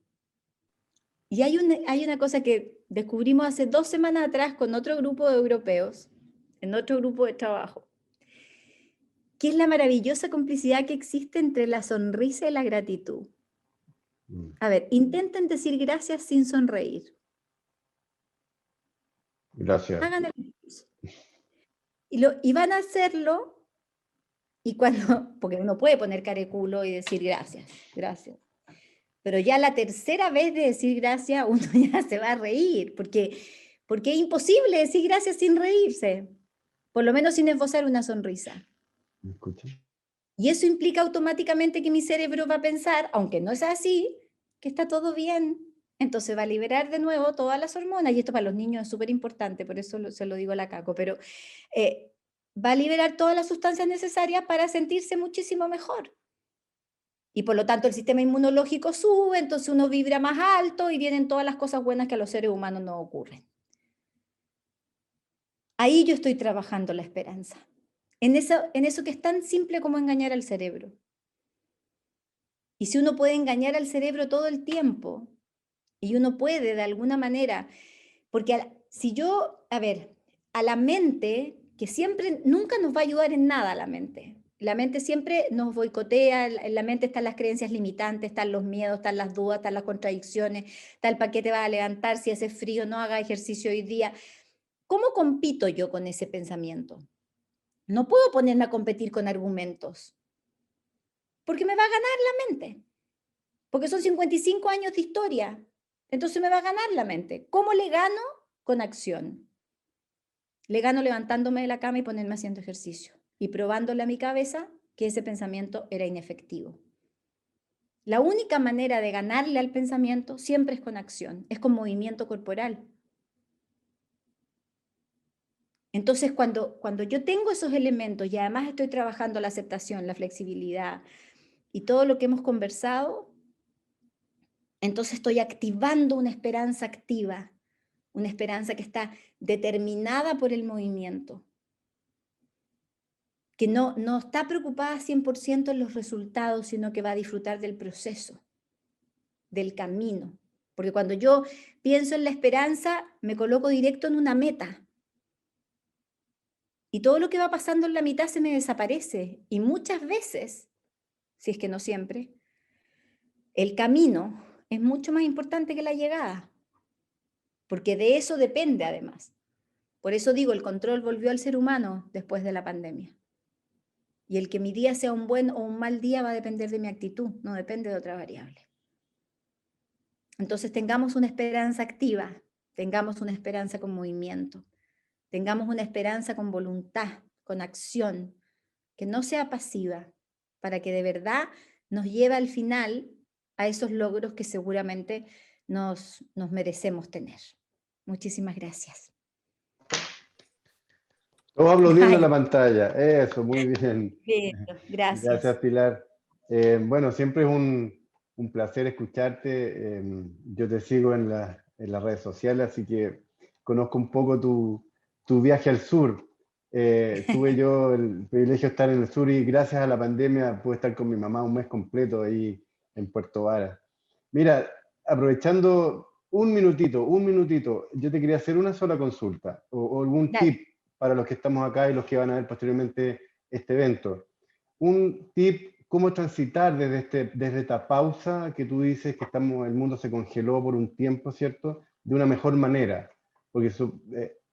Y hay una cosa que descubrimos hace 2 semanas atrás con otro grupo de europeos, en otro grupo de trabajo, que es la maravillosa complicidad que existe entre la sonrisa y la gratitud. A ver, intenten decir gracias sin sonreír. Gracias. Hagan el ejercicio. Y van a hacerlo, y cuando, porque uno puede poner careculo y decir gracias, gracias. Pero ya la tercera vez de decir gracias, uno ya se va a reír, porque es imposible decir gracias sin reírse, por lo menos sin esbozar una sonrisa. ¿Me escuchas? Y eso implica automáticamente que mi cerebro va a pensar, aunque no es así, que está todo bien. Entonces va a liberar de nuevo todas las hormonas, y esto para los niños es súper importante, por eso se lo digo a la Caco, pero va a liberar todas las sustancias necesarias para sentirse muchísimo mejor. Y por lo tanto el sistema inmunológico sube, entonces uno vibra más alto y vienen todas las cosas buenas que a los seres humanos no ocurren. Ahí yo estoy trabajando la esperanza, en eso que es tan simple como engañar al cerebro. Y si uno puede engañar al cerebro todo el tiempo, y uno puede de alguna manera, porque si yo, a ver, a la mente, que siempre, nunca nos va a ayudar en nada la mente siempre nos boicotea, en la mente están las creencias limitantes, están los miedos, están las dudas, están las contradicciones, está el para qué te vas a levantar, si hace frío, no haga ejercicio hoy día. ¿Cómo compito yo con ese pensamiento? No puedo ponerme a competir con argumentos, porque me va a ganar la mente. Porque son 55 años de historia. Entonces me va a ganar la mente. ¿Cómo le gano? Con acción. Le gano levantándome de la cama y ponerme haciendo ejercicio. Y probándole a mi cabeza que ese pensamiento era inefectivo. La única manera de ganarle al pensamiento siempre es con acción, es con movimiento corporal. Entonces, cuando yo tengo esos elementos y además estoy trabajando la aceptación, la flexibilidad y todo lo que hemos conversado, entonces estoy activando una esperanza activa, una esperanza que está determinada por el movimiento, que no está preocupada 100% en los resultados, sino que va a disfrutar del proceso, del camino. Porque cuando yo pienso en la esperanza, me coloco directo en una meta. Y todo lo que va pasando en la mitad se me desaparece. Y muchas veces, si es que no siempre, el camino es mucho más importante que la llegada. Porque de eso depende además. Por eso digo, el control volvió al ser humano después de la pandemia. Y el que mi día sea un buen o un mal día va a depender de mi actitud, no depende de otra variable. Entonces tengamos una esperanza activa, tengamos una esperanza con movimiento, tengamos una esperanza con voluntad, con acción, que no sea pasiva, para que de verdad nos lleve al final a esos logros que seguramente nos merecemos tener. Muchísimas gracias. Todos aplaudiendo en la Ay, pantalla. Eso, muy bien. Gracias, gracias. Pilar. Bueno, siempre es un placer escucharte. Yo te sigo en las redes sociales, así que conozco un poco tu viaje al sur. Tuve yo el privilegio de estar en el sur y gracias a la pandemia pude estar con mi mamá un mes completo ahí en Puerto Vara. Mira, aprovechando un minutito, yo te quería hacer una sola consulta o algún Dale. tip para los que estamos acá y los que van a ver posteriormente este evento. Un tip, cómo transitar desde esta pausa que tú dices que el mundo se congeló por un tiempo, ¿cierto? De una mejor manera. Porque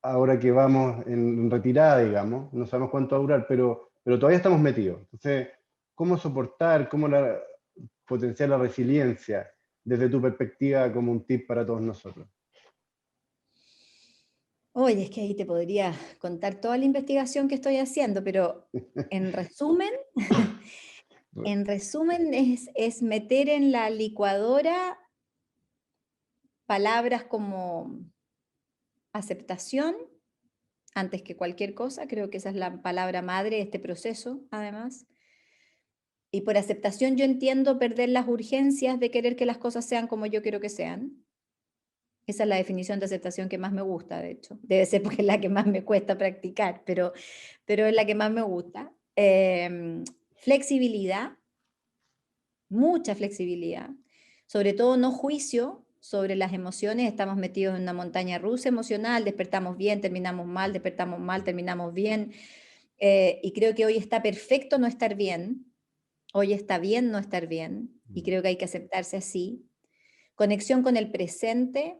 ahora que vamos en retirada, digamos, no sabemos cuánto va a durar, pero todavía estamos metidos. Entonces, ¿cómo soportar, cómo potenciar la resiliencia desde tu perspectiva como un tip para todos nosotros? Oye, es que ahí te podría contar toda la investigación que estoy haciendo, pero en resumen, en resumen es meter en la licuadora palabras como aceptación antes que cualquier cosa, creo que esa es la palabra madre de este proceso, además. Y por aceptación yo entiendo perder las urgencias de querer que las cosas sean como yo quiero que sean. Esa es la definición de aceptación que más me gusta, de hecho. Debe ser porque es la que más me cuesta practicar, pero es la que más me gusta. Flexibilidad, mucha flexibilidad, sobre todo no juicio sobre las emociones. Estamos metidos en una montaña rusa emocional, despertamos bien, terminamos mal, terminamos bien. Y creo que hoy está perfecto no estar bien, hoy está bien no estar bien, y creo que hay que aceptarse así. Conexión con el presente,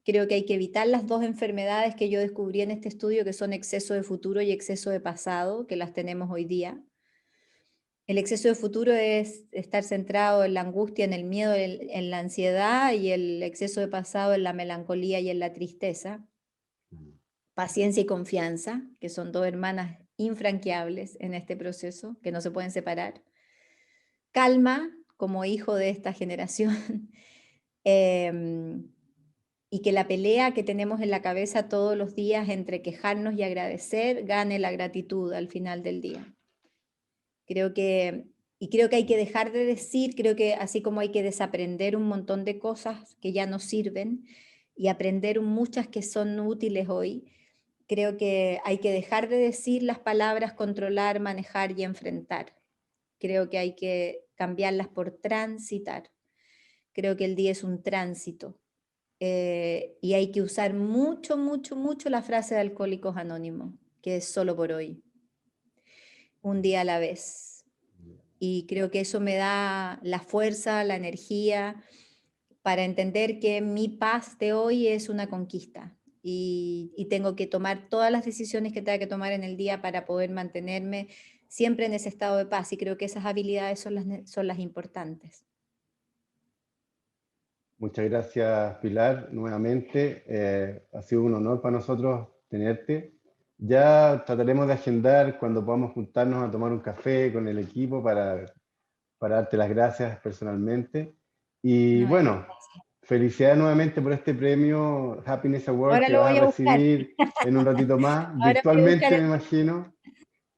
creo que hay que evitar las dos enfermedades que yo descubrí en este estudio, que son exceso de futuro y exceso de pasado, que las tenemos hoy día. El exceso de futuro es estar centrado en la angustia, en el miedo, en la ansiedad, y el exceso de pasado en la melancolía y en la tristeza. Paciencia y confianza, que son dos hermanas infranqueables en este proceso, que no se pueden separar. Calma, como hijo de esta generación. Y que la pelea que tenemos en la cabeza todos los días entre quejarnos y agradecer gane la gratitud al final del día. Creo que hay que dejar de decir, creo que así como hay que desaprender un montón de cosas que ya no sirven y aprender muchas que son útiles hoy, creo que hay que dejar de decir las palabras controlar, manejar y enfrentar. Creo que hay que cambiarlas por transitar. Creo que el día es un tránsito. Y hay que usar mucho, mucho, mucho la frase de Alcohólicos Anónimos, que es solo por hoy, un día a la vez. Y creo que eso me da la fuerza, la energía para entender que mi paz de hoy es una conquista. Y tengo que tomar todas las decisiones que tenga que tomar en el día para poder mantenerme siempre en ese estado de paz. Y creo que esas habilidades son las importantes. Muchas gracias, Pilar, nuevamente. Ha sido un honor para nosotros tenerte. Ya trataremos de agendar cuando podamos juntarnos a tomar un café con el equipo para darte las gracias personalmente. Y No, bueno, felicidades nuevamente por este premio Happiness Award ahora que lo vas voy a a buscar. recibir en un ratito más, Ahora voy a buscar virtualmente me imagino.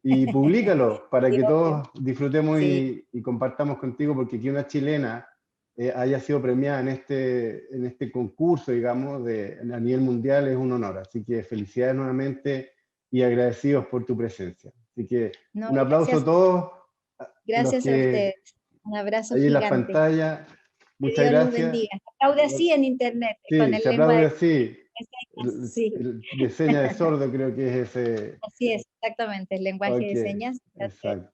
Y públicalo para Sí, que obvio. todos disfrutemos Sí. y compartamos contigo, porque aquí una chilena haya sido premiada en este concurso, digamos, a nivel mundial es un honor. Así que felicidades nuevamente y agradecidos por tu presencia. Así que No, un aplauso a todos los gracias a que ustedes. Un abrazo ahí en las gigante. pantallas. Que Muchas Dios los gracias. bendiga. Aplaude así en internet, con Sí, el se lengua aplaude de así. señas. Sí, De seña de sordo creo que es ese. así es, exactamente, el lenguaje Ok, de señas. exacto.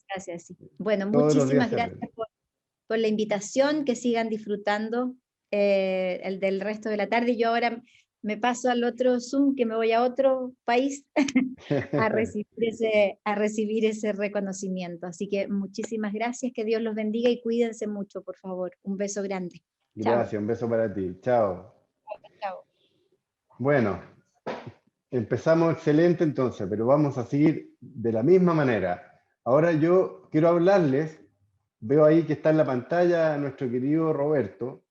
Gracias, sí. Bueno, Todos los días muchísimas se aprende. gracias por la invitación, que sigan disfrutando el del resto de la tarde. Yo ahora me paso al otro Zoom, que me voy a otro país a recibir ese reconocimiento. Así que muchísimas gracias, que Dios los bendiga y cuídense mucho, por favor. Un beso grande. Chao. Gracias, un beso para ti. Chao. Chao. Bueno, empezamos excelente entonces, pero vamos a seguir de la misma manera. Ahora yo quiero hablarles, veo ahí que está en la pantalla nuestro querido Roberto.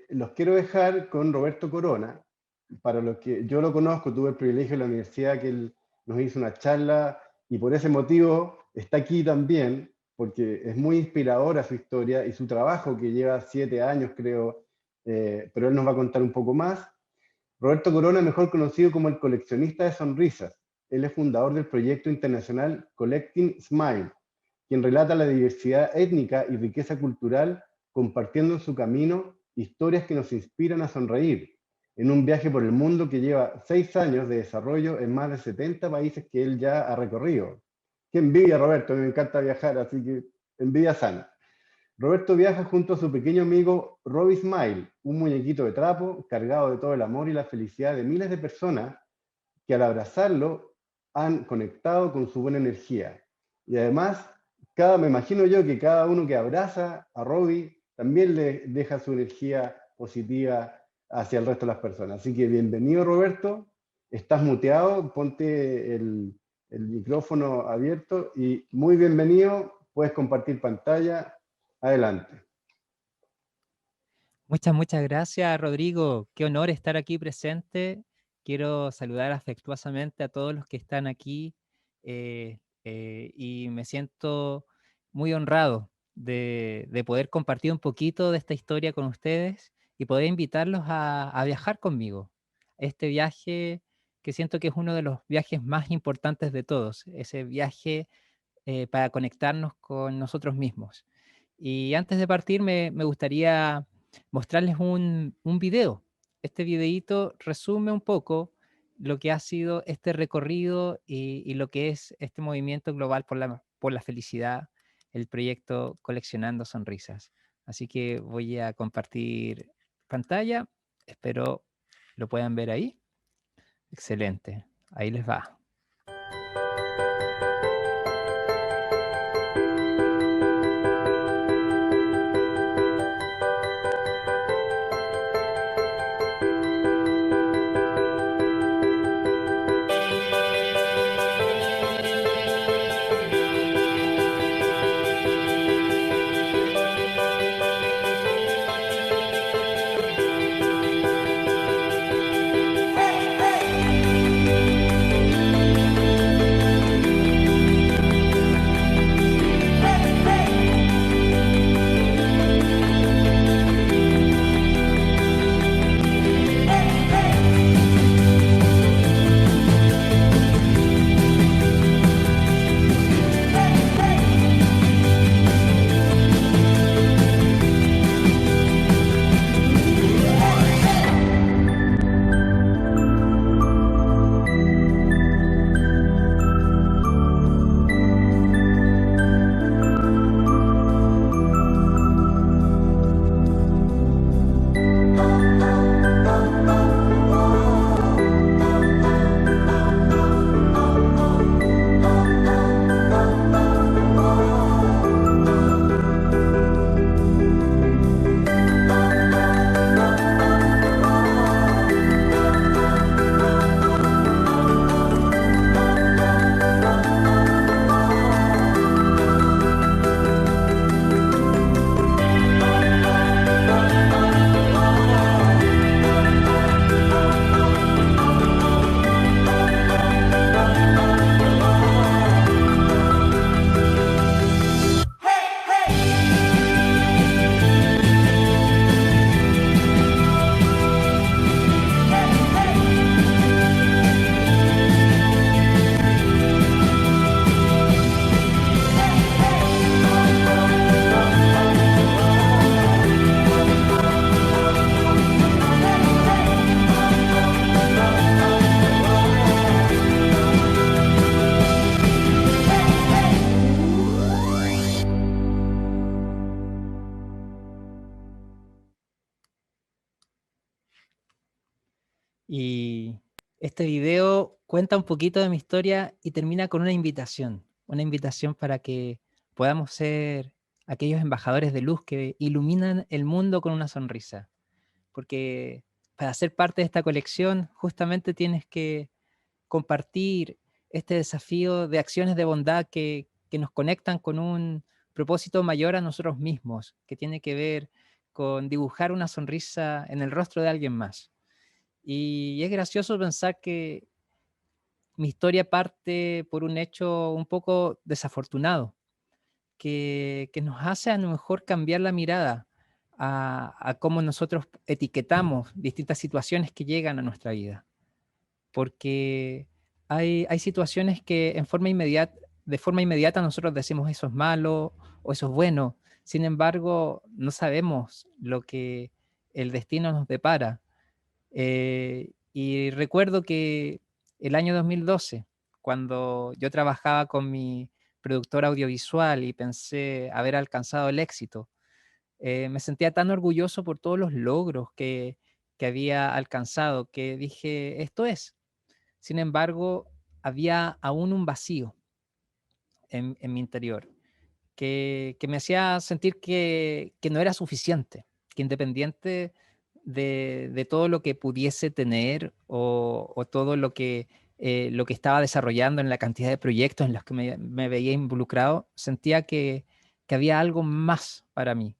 Los quiero dejar con Roberto Corona. Para los que yo lo conozco, tuve el privilegio en la universidad que él nos hizo una charla y por ese motivo está aquí también, porque es muy inspiradora su historia y su trabajo que lleva 7 años, creo, pero él nos va a contar un poco más. Roberto Corona, mejor conocido como el coleccionista de sonrisas. Él es fundador del proyecto internacional Collecting Smile, quien relata la diversidad étnica y riqueza cultural, compartiendo en su camino historias que nos inspiran a sonreír, en un viaje por el mundo que lleva 6 años de desarrollo en más de 70 países que él ya ha recorrido. Qué envidia, Roberto, me encanta viajar, así que envidia sana. Roberto viaja junto a su pequeño amigo Robbie Smile, un muñequito de trapo cargado de todo el amor y la felicidad de miles de personas que al abrazarlo han conectado con su buena energía. Y además, me imagino yo que cada uno que abraza a Robbie también le deja su energía positiva hacia el resto de las personas. Así que bienvenido, Roberto. Estás muteado, ponte el micrófono abierto y muy bienvenido. Puedes compartir pantalla. Adelante. Muchas gracias, Rodrigo. Qué honor estar aquí presente. Quiero saludar afectuosamente a todos los que están aquí y me siento muy honrado de poder compartir un poquito de esta historia con ustedes y poder invitarlos a viajar conmigo. Este viaje que siento que es uno de los viajes más importantes de todos, ese viaje para conectarnos con nosotros mismos. Y antes de partir me gustaría mostrarles un video. Este videíto resume un poco lo que ha sido este recorrido y lo que es este movimiento global por la felicidad, el proyecto Coleccionando Sonrisas. Así que voy a compartir pantalla. Espero lo puedan ver ahí. Excelente. Ahí les va. Y este video cuenta un poquito de mi historia y termina con una invitación para que podamos ser aquellos embajadores de luz que iluminan el mundo con una sonrisa. Porque para ser parte de esta colección justamente tienes que compartir este desafío de acciones de bondad que nos conectan con un propósito mayor a nosotros mismos, que tiene que ver con dibujar una sonrisa en el rostro de alguien más. Y es gracioso pensar que mi historia parte por un hecho un poco desafortunado, que nos hace a lo mejor cambiar la mirada a cómo nosotros etiquetamos distintas situaciones que llegan a nuestra vida. Porque hay situaciones que de forma inmediata nosotros decimos eso es malo o eso es bueno. Sin embargo, no sabemos lo que el destino nos depara. Y recuerdo que el año 2012, cuando yo trabajaba con mi productor audiovisual y pensé haber alcanzado el éxito, me sentía tan orgulloso por todos los logros que había alcanzado, que dije, esto es. Sin embargo, había aún un vacío en mi interior que me hacía sentir que no era suficiente, que independiente de todo lo que pudiese tener o todo lo que estaba desarrollando en la cantidad de proyectos en los que me veía involucrado, sentía que había algo más para mí.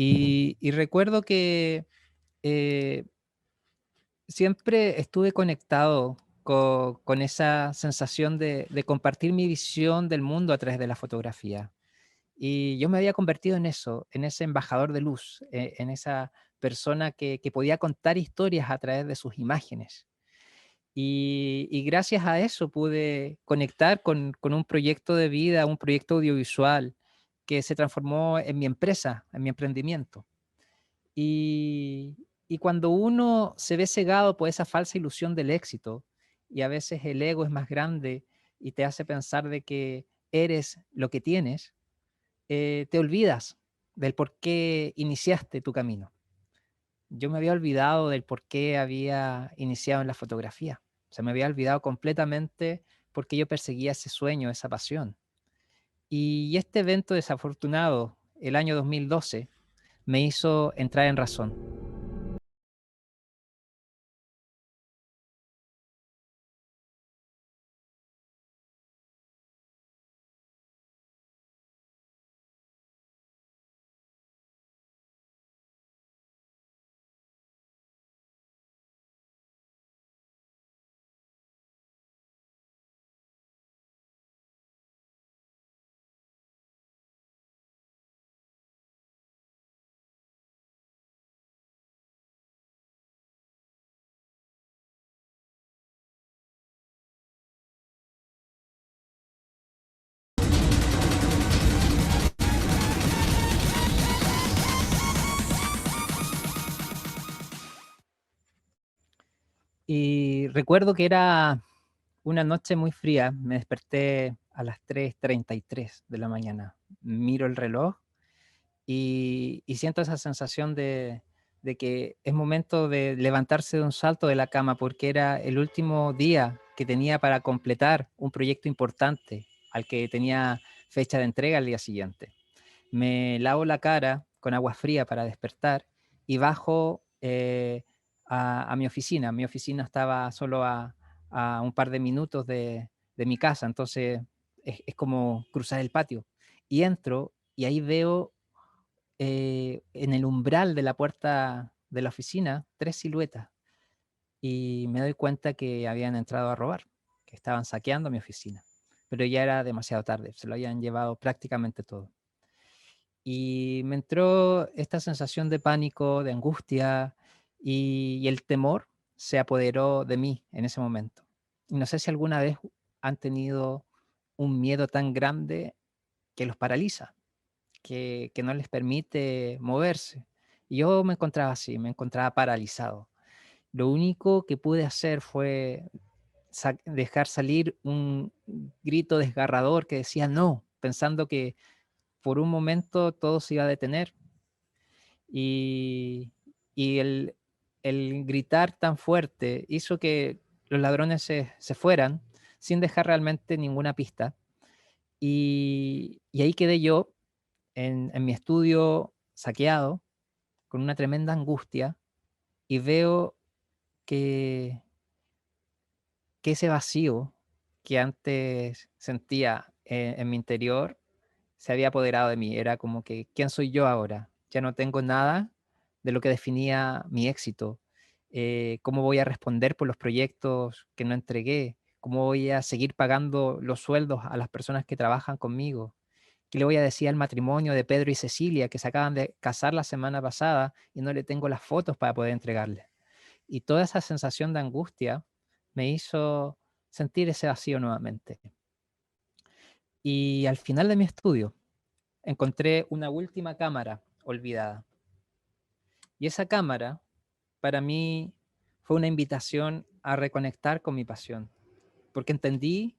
Y recuerdo que eh, siempre estuve conectado con esa sensación de compartir mi visión del mundo a través de la fotografía. Y yo me había convertido en eso, en ese embajador de luz, en esa persona que podía contar historias a través de sus imágenes. Y gracias a eso pude conectar con un proyecto de vida, un proyecto audiovisual que se transformó en mi empresa, en mi emprendimiento. Y, y cuando uno se ve cegado por esa falsa ilusión del éxito, y a veces el ego es más grande y te hace pensar de que eres lo que tienes, te olvidas del por qué iniciaste tu camino. Yo me había olvidado del por qué había iniciado en la fotografía. O sea, me había olvidado completamente porque yo perseguía ese sueño, esa pasión. Y este evento desafortunado, el año 2012, me hizo entrar en razón. Y recuerdo que era una noche muy fría, me desperté a las 3:33 de la mañana. Miro el reloj y siento esa sensación de que es momento de levantarse de un salto de la cama porque era el último día que tenía para completar un proyecto importante al que tenía fecha de entrega al día siguiente. Me lavo la cara con agua fría para despertar y bajo a mi oficina. Mi oficina estaba solo a un par de minutos de mi casa, entonces es como cruzar el patio. Y entro y ahí veo en el umbral de la puerta de la oficina 3 siluetas y me doy cuenta que habían entrado a robar, que estaban saqueando mi oficina. Pero ya era demasiado tarde, se lo habían llevado prácticamente todo. Y me entró esta sensación de pánico, de angustia, y el temor se apoderó de mí en ese momento. Y no sé si alguna vez han tenido un miedo tan grande que los paraliza, que no les permite moverse. Y yo me encontraba así, me encontraba paralizado. Lo único que pude hacer fue dejar salir un grito desgarrador que decía no, pensando que por un momento todo se iba a detener y, y el gritar tan fuerte hizo que los ladrones se fueran sin dejar realmente ninguna pista. Y ahí quedé yo en mi estudio saqueado, con una tremenda angustia, y veo que, que ese vacío que antes sentía en mi interior se había apoderado de mí. Era como que, ¿quién soy yo ahora? Ya no tengo nada de lo que definía mi éxito. ¿Cómo voy a responder por los proyectos que no entregué? ¿Cómo voy a seguir pagando los sueldos a las personas que trabajan conmigo? ¿Qué le voy a decir al matrimonio de Pedro y Cecilia que se acaban de casar la semana pasada y no le tengo las fotos para poder entregarles? Y toda esa sensación de angustia me hizo sentir ese vacío nuevamente. Y al final de mi estudio, encontré una última cámara olvidada. Y esa cámara, para mí, fue una invitación a reconectar con mi pasión, porque entendí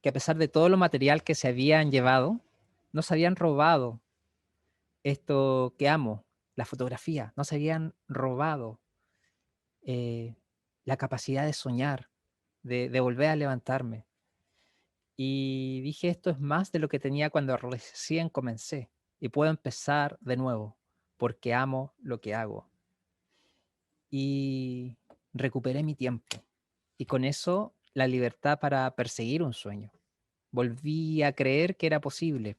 que a pesar de todo lo material que se habían llevado, no se habían robado esto que amo, la fotografía, no se habían robado eh, la capacidad de soñar, de volver a levantarme. Y dije, esto es más de lo que tenía cuando recién comencé y puedo empezar de nuevo porque amo lo que hago. Y recuperé mi tiempo y con eso la libertad para perseguir un sueño. Volví a creer que era posible.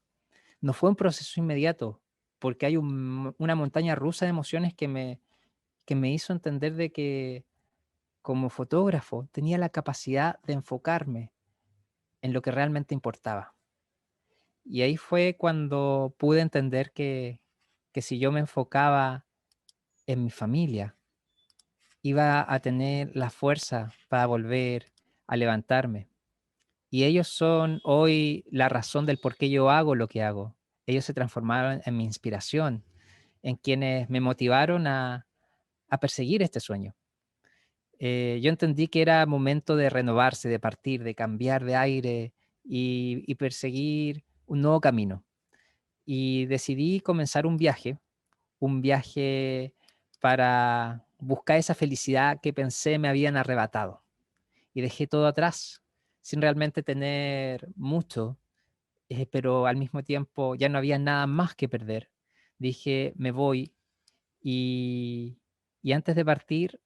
No fue un proceso inmediato, porque hay una montaña rusa de emociones que me hizo entender de que como fotógrafo tenía la capacidad de enfocarme en lo que realmente importaba. Y ahí fue cuando pude entender que si yo me enfocaba en mi familia, iba a tener la fuerza para volver a levantarme. Y ellos son hoy la razón del por qué yo hago lo que hago. Ellos se transformaron en mi inspiración, en quienes me motivaron a perseguir este sueño. Yo entendí que era momento de renovarse, de partir, de cambiar de aire y perseguir un nuevo camino. Y decidí comenzar un viaje para buscar esa felicidad que pensé me habían arrebatado. Y dejé todo atrás, sin realmente tener mucho, pero al mismo tiempo ya no había nada más que perder. Dije, me voy y, y antes de partir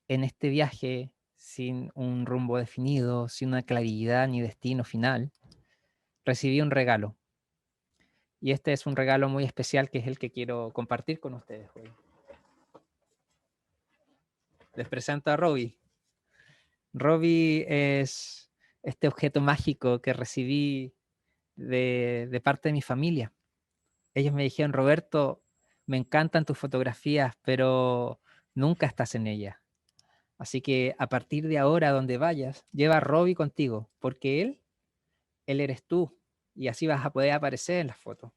en este viaje, sin un rumbo definido, sin una claridad ni destino final, recibí un regalo. Y este es un regalo muy especial que es el que quiero compartir con ustedes hoy. Les presento a Robbie. Robbie es este objeto mágico que recibí de parte de mi familia. Ellos me dijeron, Roberto, me encantan tus fotografías, pero nunca estás en ellas. Así que a partir de ahora, donde vayas, lleva a Robbie contigo, porque él eres tú, y así vas a poder aparecer en las fotos.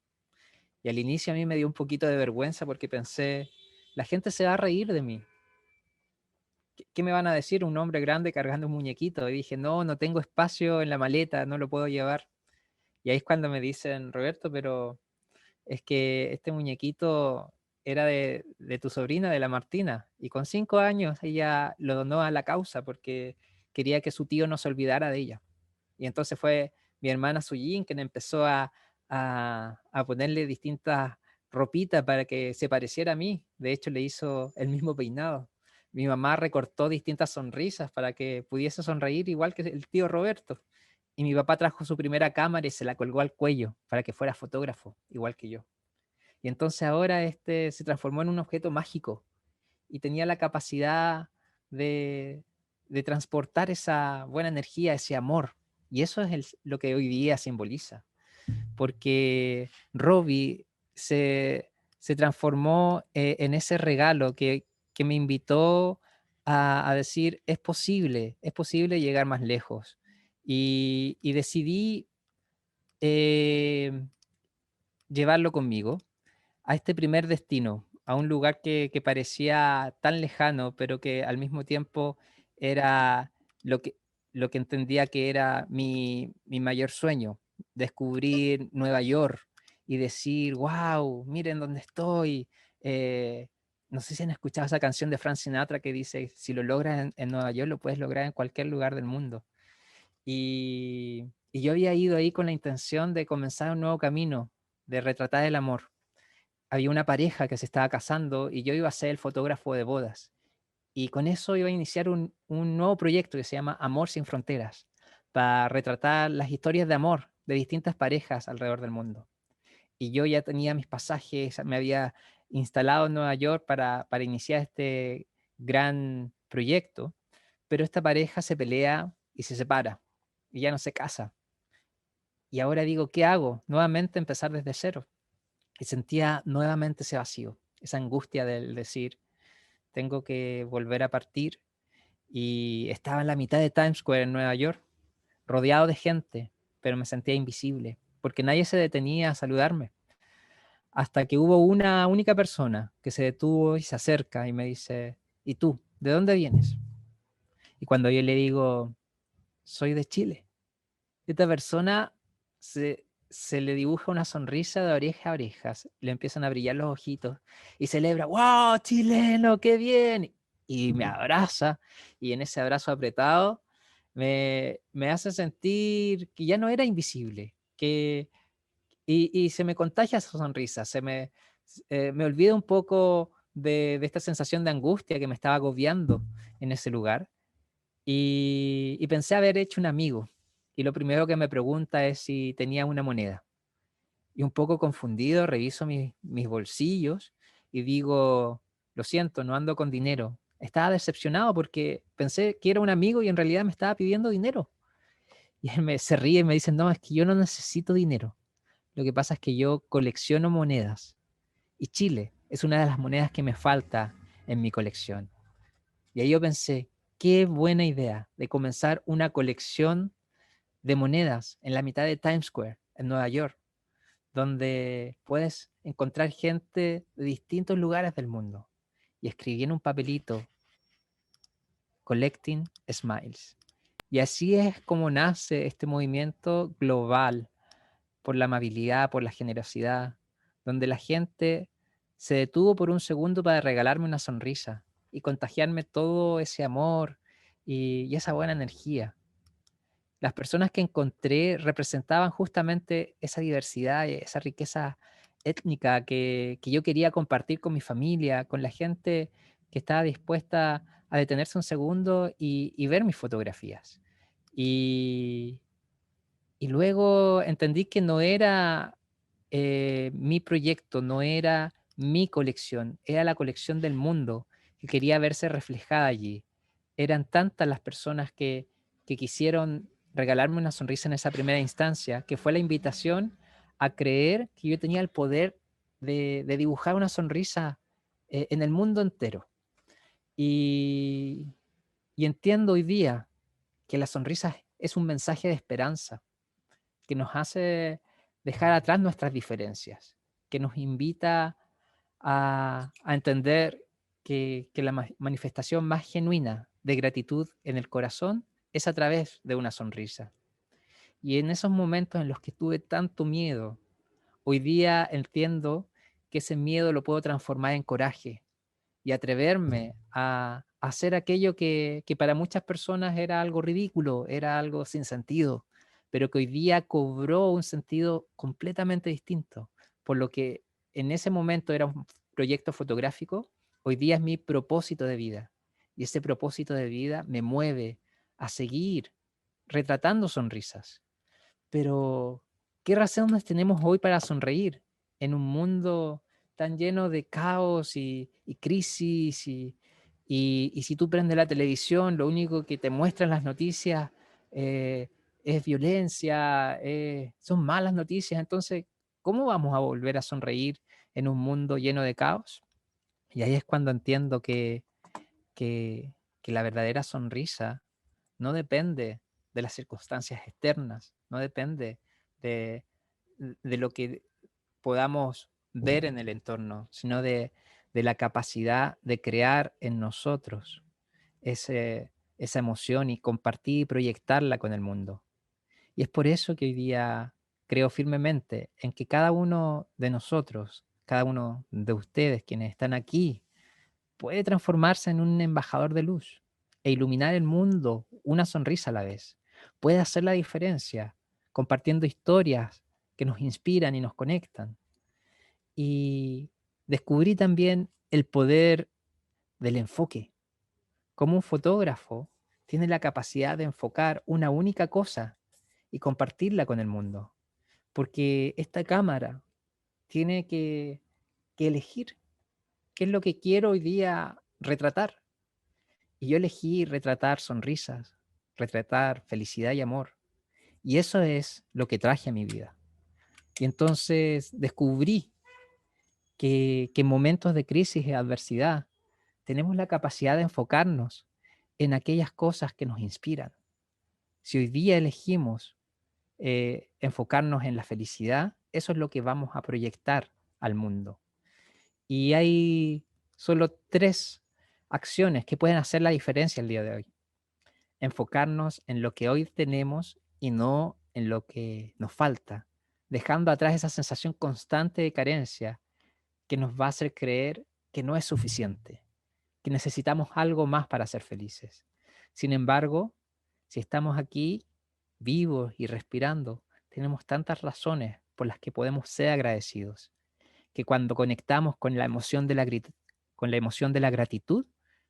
Y al inicio a mí me dio un poquito de vergüenza porque pensé, la gente se va a reír de mí. ¿Qué me van a decir? Un hombre grande cargando un muñequito. Y dije, no tengo espacio en la maleta, no lo puedo llevar. Y ahí es cuando me dicen, Roberto, pero es que este muñequito era de tu sobrina, de la Martina. Y con 5 años ella lo donó a la causa porque quería que su tío no se olvidara de ella. Y entonces fue mi hermana Sujin quien empezó a ponerle distintas ropitas para que se pareciera a mí. De hecho, le hizo el mismo peinado. Mi mamá recortó distintas sonrisas para que pudiese sonreír igual que el tío Roberto. Y mi papá trajo su primera cámara y se la colgó al cuello para que fuera fotógrafo, igual que yo. Y entonces ahora este se transformó en un objeto mágico y tenía la capacidad de, de transportar esa buena energía, ese amor. Y eso es lo que hoy día simboliza, porque Robbie se transformó en ese regalo que me invitó a decir, es posible llegar más lejos. Y decidí eh, llevarlo conmigo a este primer destino, a un lugar que parecía tan lejano, pero que al mismo tiempo era lo que, lo que entendía que era mi mayor sueño, descubrir Nueva York y decir, wow, miren dónde estoy. Eh, no sé si han escuchado esa canción de Frank Sinatra que dice, si lo logras en Nueva York, lo puedes lograr en cualquier lugar del mundo. Y yo había ido ahí con la intención de comenzar un nuevo camino, de retratar el amor. Había una pareja que se estaba casando y yo iba a ser el fotógrafo de bodas. Y con eso iba a iniciar un nuevo proyecto que se llama Amor sin Fronteras, para retratar las historias de amor de distintas parejas alrededor del mundo. Y yo ya tenía mis pasajes, me había instalado en Nueva York para iniciar este gran proyecto, pero esta pareja se pelea y se separa y ya no se casa. Y ahora digo, ¿qué hago? Nuevamente empezar desde cero. Y sentía nuevamente ese vacío, esa angustia del decir, tengo que volver a partir. Y estaba en la mitad de Times Square en Nueva York, rodeado de gente, pero me sentía invisible, porque nadie se detenía a saludarme. Hasta que hubo una única persona que se detuvo y se acerca y me dice, ¿y tú? ¿De dónde vienes? Y cuando yo le digo, soy de Chile, esta persona se le dibuja una sonrisa de oreja a orejas, le empiezan a brillar los ojitos y celebra, ¡wow, chileno, qué bien! Y me abraza y en ese abrazo apretado me hace sentir que ya no era invisible, y se me contagia esa sonrisa, me olvido un poco de esta sensación de angustia que me estaba agobiando en ese lugar y pensé haber hecho un amigo. Y lo primero que me pregunta es si tenía una moneda. Y un poco confundido reviso mis bolsillos y digo, lo siento, no ando con dinero. Estaba decepcionado porque pensé que era un amigo y en realidad me estaba pidiendo dinero. Y él se ríe y me dice, no, es que yo no necesito dinero. Lo que pasa es que yo colecciono monedas y Chile es una de las monedas que me falta en mi colección. Y ahí yo pensé, qué buena idea de comenzar una colección de monedas en la mitad de Times Square, en Nueva York, donde puedes encontrar gente de distintos lugares del mundo. Y escribí en un papelito, Collecting Smiles. Y así es como nace este movimiento global por la amabilidad, por la generosidad, donde la gente se detuvo por un segundo para regalarme una sonrisa y contagiarme todo ese amor y esa buena energía. Las personas que encontré representaban justamente esa diversidad, esa riqueza étnica que yo quería compartir con mi familia, con la gente que estaba dispuesta a detenerse un segundo y ver mis fotografías. Y, y luego entendí que no era mi proyecto, no era mi colección, era la colección del mundo que quería verse reflejada allí. Eran tantas las personas que quisieron regalarme una sonrisa en esa primera instancia, que fue la invitación a creer que yo tenía el poder de dibujar una sonrisa en el mundo entero. Y, y entiendo hoy día que la sonrisa es un mensaje de esperanza, que nos hace dejar atrás nuestras diferencias, que nos invita a entender que la manifestación más genuina de gratitud en el corazón es a través de una sonrisa. Y en esos momentos en los que tuve tanto miedo, hoy día entiendo que ese miedo lo puedo transformar en coraje y atreverme a hacer aquello que para muchas personas era algo ridículo, era algo sin sentido, pero que hoy día cobró un sentido completamente distinto, por lo que en ese momento era un proyecto fotográfico, hoy día es mi propósito de vida. Y ese propósito de vida me mueve a seguir retratando sonrisas. Pero, ¿qué razones tenemos hoy para sonreír en un mundo tan lleno de caos y crisis? Y si tú prendes la televisión, lo único que te muestran las noticias eh, es violencia, son malas noticias. Entonces, ¿cómo vamos a volver a sonreír en un mundo lleno de caos? Y ahí es cuando entiendo que, que la verdadera sonrisa no depende de las circunstancias externas, no depende de, de lo que podamos ver en el entorno, sino de la capacidad de crear en nosotros esa emoción y compartir y proyectarla con el mundo. Y es por eso que hoy día creo firmemente en que cada uno de nosotros, cada uno de ustedes quienes están aquí, puede transformarse en un embajador de luz e iluminar el mundo una sonrisa a la vez. Puede hacer la diferencia compartiendo historias que nos inspiran y nos conectan. Y descubrí también el poder del enfoque. Como un fotógrafo tiene la capacidad de enfocar una única cosa y compartirla con el mundo. Porque esta cámara tiene que elegir qué es lo que quiero hoy día retratar. Y yo elegí retratar sonrisas, retratar felicidad y amor. Y eso es lo que traje a mi vida. Y entonces descubrí que en momentos de crisis y adversidad tenemos la capacidad de enfocarnos en aquellas cosas que nos inspiran. Si hoy día elegimos enfocarnos en la felicidad, eso es lo que vamos a proyectar al mundo. Y hay solo 3 acciones que pueden hacer la diferencia el día de hoy. Enfocarnos en lo que hoy tenemos y no en lo que nos falta, dejando atrás esa sensación constante de carencia que nos va a hacer creer que no es suficiente, que necesitamos algo más para ser felices. Sin embargo, si estamos aquí vivos y respirando, tenemos tantas razones por las que podemos ser agradecidos, que cuando conectamos con la emoción de la gratitud,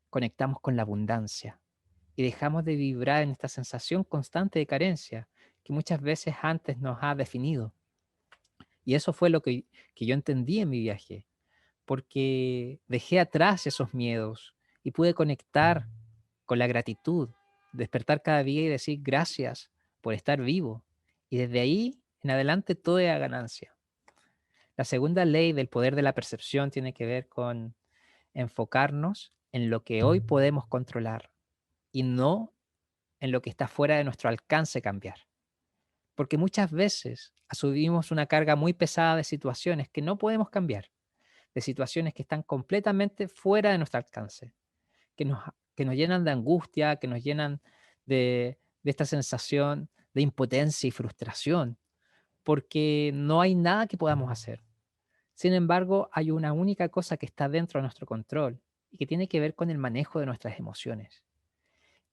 conectamos con la abundancia y dejamos de vibrar en esta sensación constante de carencia que muchas veces antes nos ha definido. Y eso fue lo que yo entendí en mi viaje, porque dejé atrás esos miedos y pude conectar con la gratitud, despertar cada día y decir gracias por estar vivo. Y desde ahí en adelante todo era ganancia. La segunda ley del poder de la percepción tiene que ver con enfocarnos en lo que hoy podemos controlar y no en lo que está fuera de nuestro alcance cambiar. Porque muchas veces asumimos una carga muy pesada de situaciones que no podemos cambiar, de situaciones que están completamente fuera de nuestro alcance, que nos llenan de angustia, que nos llenan de esta sensación de impotencia y frustración, porque no hay nada que podamos hacer. Sin embargo, hay una única cosa que está dentro de nuestro control y que tiene que ver con el manejo de nuestras emociones.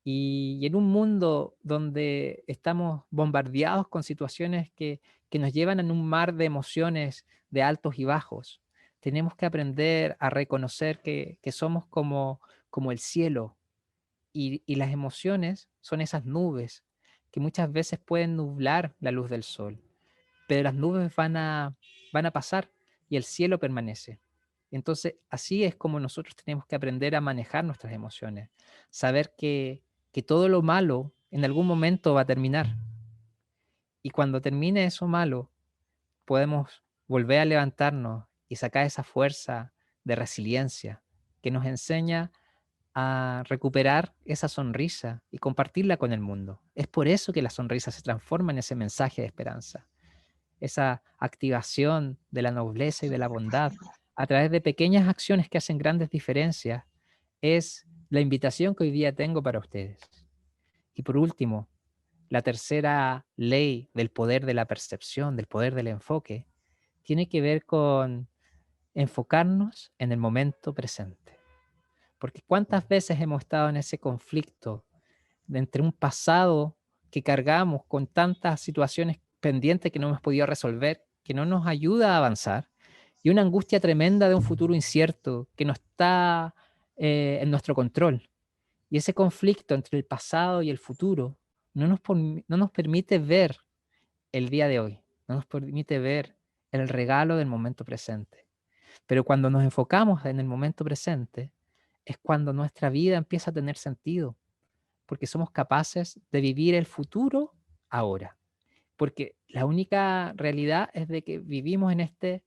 Y en un mundo donde estamos bombardeados con situaciones que nos llevan en un mar de emociones de altos y bajos, tenemos que aprender a reconocer que somos como el cielo, y las emociones son esas nubes que muchas veces pueden nublar la luz del sol, pero las nubes van a pasar y el cielo permanece. Entonces, así es como nosotros tenemos que aprender a manejar nuestras emociones, saber que todo lo malo en algún momento va a terminar. Y cuando termine eso malo, podemos volver a levantarnos y sacar esa fuerza de resiliencia que nos enseña a recuperar esa sonrisa y compartirla con el mundo. Es por eso que la sonrisa se transforma en ese mensaje de esperanza, esa activación de la nobleza y de la bondad a través de pequeñas acciones que hacen grandes diferencias. Es la invitación que hoy día tengo para ustedes. Y por último, la tercera ley del poder de la percepción, del poder del enfoque, tiene que ver con enfocarnos en el momento presente. Porque cuántas veces hemos estado en ese conflicto entre un pasado que cargamos con tantas situaciones pendientes que no hemos podido resolver, que no nos ayuda a avanzar, y una angustia tremenda de un futuro incierto que no está en nuestro control. Y ese conflicto entre el pasado y el futuro no nos permite ver el día de hoy, no nos permite ver el regalo del momento presente. Pero cuando nos enfocamos en el momento presente, es cuando nuestra vida empieza a tener sentido, porque somos capaces de vivir el futuro ahora. Porque la única realidad es de que vivimos en este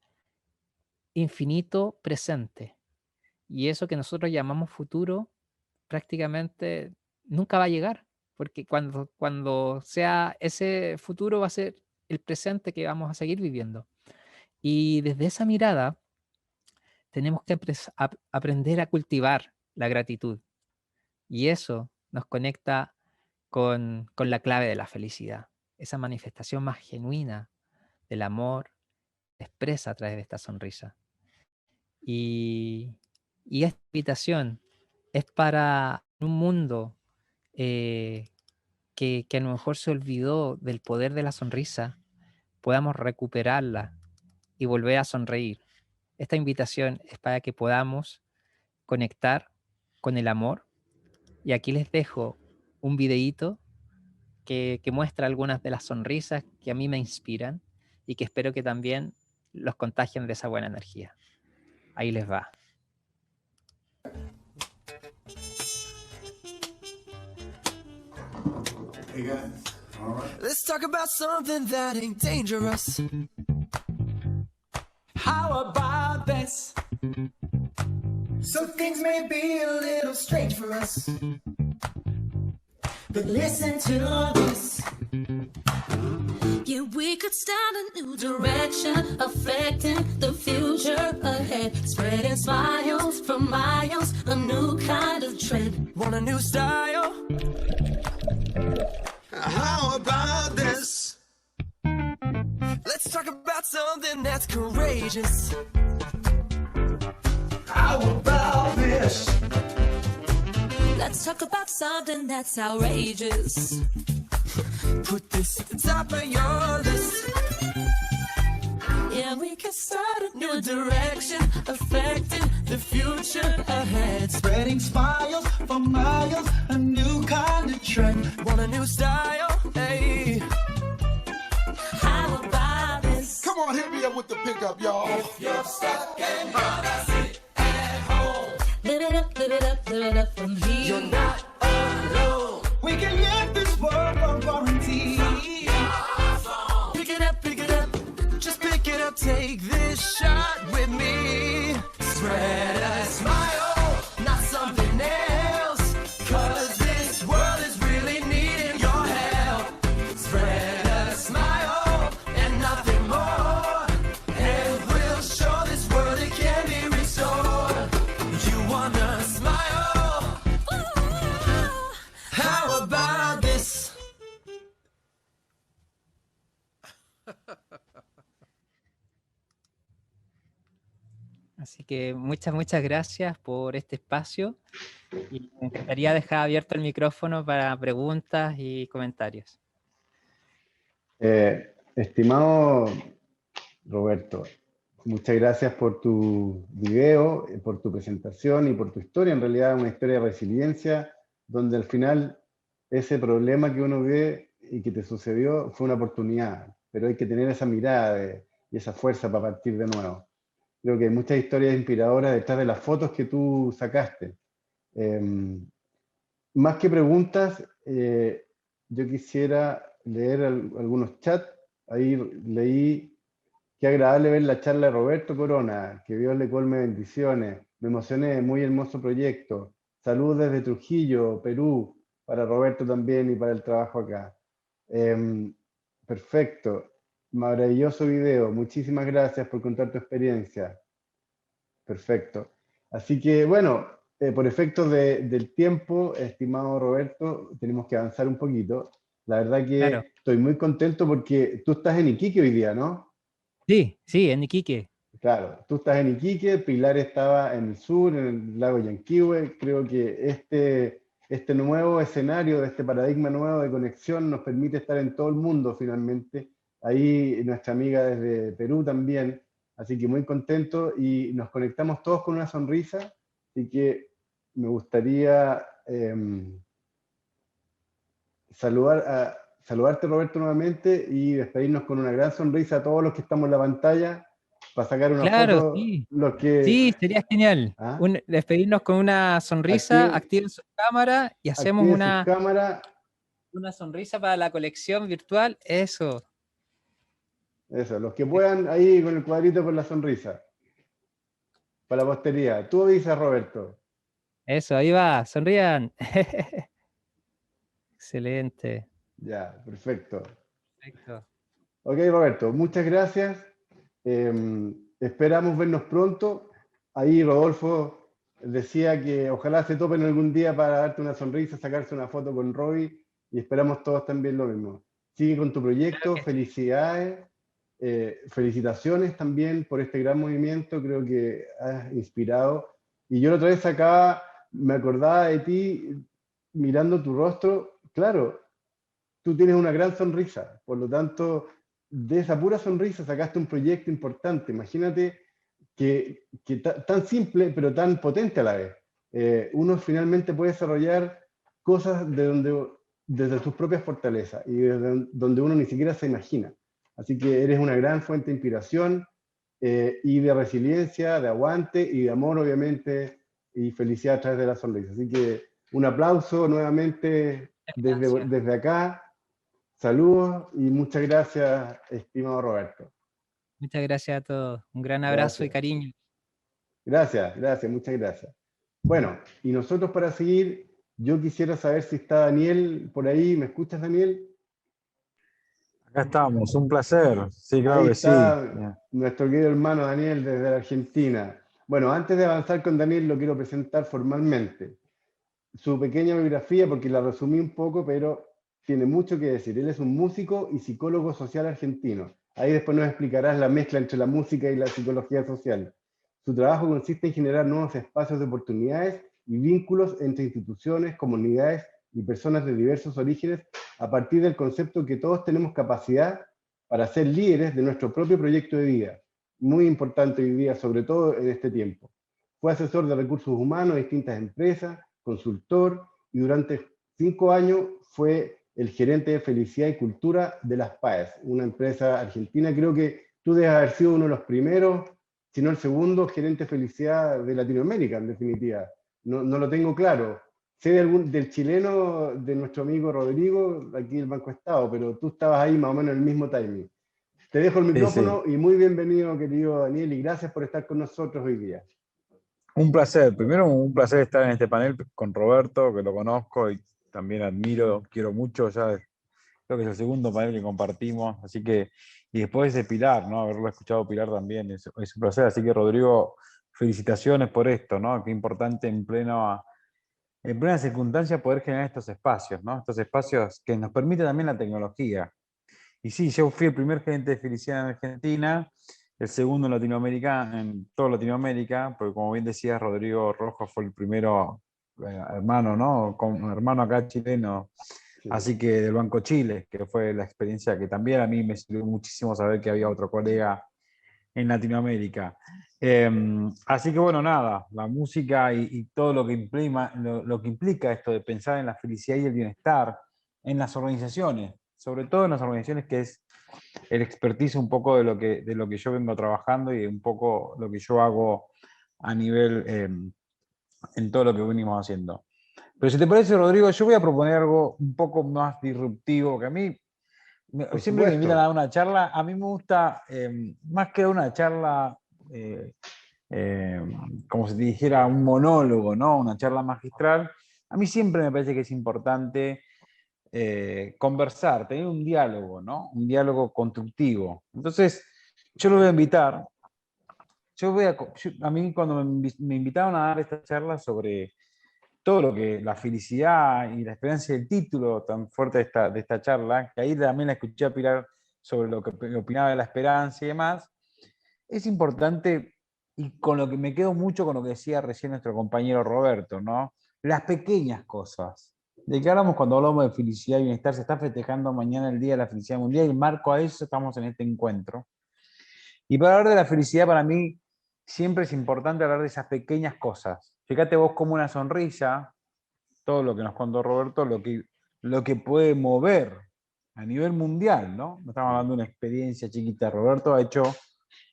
infinito presente. Y eso que nosotros llamamos futuro prácticamente nunca va a llegar, porque cuando sea ese futuro va a ser el presente que vamos a seguir viviendo. Y desde esa mirada tenemos que aprender a cultivar la gratitud. Y eso nos conecta con la clave de la felicidad, esa manifestación más genuina del amor expresa a través de esta sonrisa. Y esta invitación es para un mundo que a lo mejor se olvidó del poder de la sonrisa, podamos recuperarla y volver a sonreír. Esta invitación es para que podamos conectar con el amor. Y aquí les dejo un videíto que muestra algunas de las sonrisas que a mí me inspiran y que espero que también los contagien de esa buena energía. Ahí les va. Hey guys, all right. Let's talk about something that ain't dangerous. How about this? Some things may be a little strange for us, but listen to this. Yeah, we could start a new direction, affecting the future ahead, spreading smiles for miles, a new kind of trend. Want a new style? How about this? Let's talk about something that's courageous. How about this? Let's talk about something that's outrageous. Put this at the top of your list. Yeah, we can start a new direction, affecting the future ahead, spreading smiles for miles, a new kind of trend. Want a new style? Hey, how about this? Come on, hit me up with with the pickup, y'all. If you're stuck and gonna sit at home, live it up, live it up, live it up from here. You're not alone. We can live this world on quarantine. Pick it up, just pick it up. Take this shot with me. Spread a smile, not something else. 'Cause this world is really needing your help. Spread a smile and nothing more. And we'll show this world it can be restored. You wanna smile? How about this? Así que muchas gracias por este espacio y me encantaría dejar abierto el micrófono para preguntas y comentarios. Estimado Roberto, muchas gracias por tu video, por tu presentación y por tu historia. En realidad una historia de resiliencia, donde al final ese problema que uno ve y que te sucedió fue una oportunidad, pero hay que tener esa mirada y esa fuerza para partir de nuevo. Creo que hay muchas historias inspiradoras detrás de las fotos que tú sacaste. Más que preguntas, yo quisiera leer algunos chats. Ahí leí: qué agradable ver la charla de Roberto Corona, que Dios le colme bendiciones. Me emocioné, muy hermoso proyecto. Saludos desde Trujillo, Perú, para Roberto también y para el trabajo acá. Perfecto. Maravilloso video, muchísimas gracias por contar tu experiencia. Perfecto. Así que, bueno, por efectos del tiempo, estimado Roberto, tenemos que avanzar un poquito. La verdad que Claro. estoy muy contento porque tú estás en Iquique hoy día, ¿no? Sí, en Iquique. Claro, tú estás en Iquique, Pilar estaba en el sur, en el lago Yanquihue. Creo que este nuevo escenario, este paradigma nuevo de conexión nos permite estar en todo el mundo finalmente. Ahí nuestra amiga desde Perú también, así que muy contento y nos conectamos todos con una sonrisa, así que me gustaría saludarte, Roberto, nuevamente y despedirnos con una gran sonrisa a todos los que estamos en la pantalla para sacar una Claro, foto. sí. Los que, Sí, sería genial. ¿Ah? Despedirnos con una sonrisa, activen su cámara y hacemos activen sus cámaras. una sonrisa para la colección virtual. Eso. Eso, los que puedan, ahí con el cuadrito con la sonrisa. Para la posteridad. Tú avisas, Roberto. Eso, ahí va, sonrían. Excelente. Ya, perfecto. Perfecto. Ok, Roberto, muchas gracias. Esperamos vernos pronto. Ahí Rodolfo decía que ojalá se topen algún día para darte una sonrisa, sacarse una foto con Robbie, y esperamos todos también lo mismo. Sigue con tu proyecto, felicidades. Felicitaciones también por este gran movimiento, creo que has inspirado. Y yo la otra vez acá me acordaba de ti, mirando tu rostro. Claro, tú tienes una gran sonrisa, por lo tanto, de esa pura sonrisa sacaste un proyecto importante. Imagínate que tan simple, pero tan potente a la vez. Uno finalmente puede desarrollar cosas desde sus propias fortalezas y desde donde uno ni siquiera se imagina. Así que eres una gran fuente de inspiración y de resiliencia, de aguante y de amor, obviamente, y felicidad a través de la sonrisa. Así que un aplauso nuevamente desde acá. Saludos y muchas gracias, estimado Roberto. Muchas gracias a todos. Un gran abrazo y cariño. Gracias, muchas gracias. Bueno, y nosotros para seguir, yo quisiera saber si está Daniel por ahí. ¿Me escuchas, Daniel? Acá estamos, un placer. Sí, claro que sí. Nuestro querido hermano Daniel desde la Argentina. Bueno, antes de avanzar con Daniel, lo quiero presentar formalmente. Su pequeña biografía, porque la resumí un poco, pero tiene mucho que decir. Él es un músico y psicólogo social argentino. Ahí después nos explicarás la mezcla entre la música y la psicología social. Su trabajo consiste en generar nuevos espacios de oportunidades y vínculos entre instituciones, comunidades y personas de diversos orígenes a partir del concepto que todos tenemos capacidad para ser líderes de nuestro propio proyecto de vida. Muy importante hoy día, sobre todo en este tiempo. Fue asesor de recursos humanos de distintas empresas, consultor, y durante 5 años fue el gerente de felicidad y cultura de Las PAES, una empresa argentina. Creo que tú debes haber sido uno de los primeros, si no el segundo, gerente de felicidad de Latinoamérica, en definitiva. No lo tengo claro. Sé del chileno, de nuestro amigo Rodrigo, aquí del Banco Estado, pero tú estabas ahí más o menos en el mismo timing. Te dejo el Sí, micrófono sí. y muy bienvenido, querido Daniel, y gracias por estar con nosotros hoy día. Un placer. Primero, un placer estar en este panel con Roberto, que lo conozco y también admiro, quiero mucho. Ya creo que es el segundo panel que compartimos. Así que, y después de Pilar, ¿no? Haberlo escuchado Pilar también es un placer. Así que, Rodrigo, felicitaciones por esto, ¿no? Qué importante en plena circunstancia poder generar estos espacios, ¿no? Estos espacios que nos permite también la tecnología. Y sí, yo fui el primer gerente de felicidad en Argentina, el segundo en Latinoamérica, en toda Latinoamérica, porque como bien decías, Rodrigo Rojo fue el primero hermano, ¿no? Hermano acá chileno, Sí. así que del Banco Chile, que fue la experiencia que también a mí me sirvió muchísimo saber que había otro colega en Latinoamérica. Así que bueno, nada, la música y todo lo que implica esto de pensar en la felicidad y el bienestar en las organizaciones, sobre todo en las organizaciones, que es el expertise un poco de lo que yo vengo trabajando y un poco lo que yo hago a nivel en todo lo que venimos haciendo. Pero si te parece, Rodrigo, yo voy a proponer algo un poco más disruptivo, que a mí Por siempre me invitan a supuesto. dar una charla, a mí me gusta, más que una charla, eh, eh, como si te dijera un monólogo, ¿no? Una charla magistral, a mí siempre me parece que es importante conversar, tener un diálogo, ¿no? Un diálogo constructivo. Entonces, yo lo voy a invitar. A mí cuando me invitaron a dar esta charla sobre todo lo que la felicidad y la esperanza del título tan fuerte de esta charla, que ahí también la escuché a Pilar sobre lo que opinaba de la esperanza y demás, es importante, y con lo que me quedo mucho con lo que decía recién nuestro compañero Roberto, ¿no? Las pequeñas cosas. ¿De qué hablamos cuando hablamos de felicidad y bienestar? Se está festejando mañana el Día de la Felicidad Mundial y marco a eso estamos en este encuentro. Y para hablar de la felicidad, para mí, siempre es importante hablar de esas pequeñas cosas. Fíjate vos como una sonrisa, todo lo que nos contó Roberto, lo que puede mover a nivel mundial, ¿no? No estamos hablando de una experiencia chiquita. Roberto ha hecho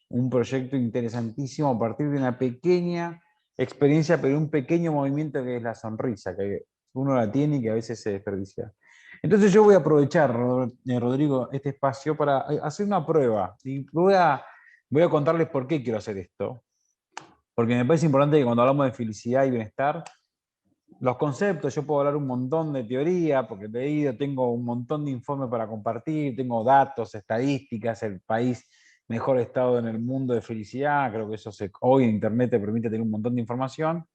un proyecto interesantísimo a partir de una pequeña experiencia, pero un pequeño movimiento que es la sonrisa, que uno la tiene y que a veces se desperdicia. Entonces yo voy a aprovechar, Rodrigo, este espacio para hacer una prueba. Y voy a contarles por qué quiero hacer esto. Porque me parece importante que cuando hablamos de felicidad y bienestar, los conceptos, yo puedo hablar un montón de teoría, porque he leído, tengo un montón de informes para compartir, tengo datos, estadísticas, el país mejor estado en el mundo de felicidad, creo que eso hoy en Internet te permite tener un montón de información,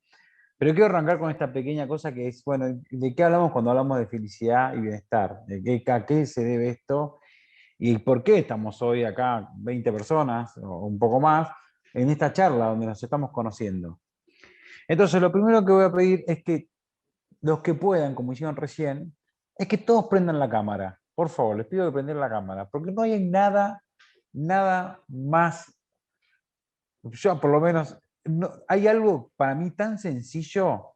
pero quiero arrancar con esta pequeña cosa que es, bueno, ¿de qué hablamos cuando hablamos de felicidad y bienestar? ¿A qué se debe esto? ¿Y por qué estamos hoy acá 20 personas o un poco más en esta charla donde nos estamos conociendo? Entonces, lo primero que voy a pedir es que los que puedan, como hicieron recién, es que todos prendan la cámara. Por favor, les pido que prendan la cámara, porque no hay nada más, yo por lo menos, hay algo para mí tan sencillo,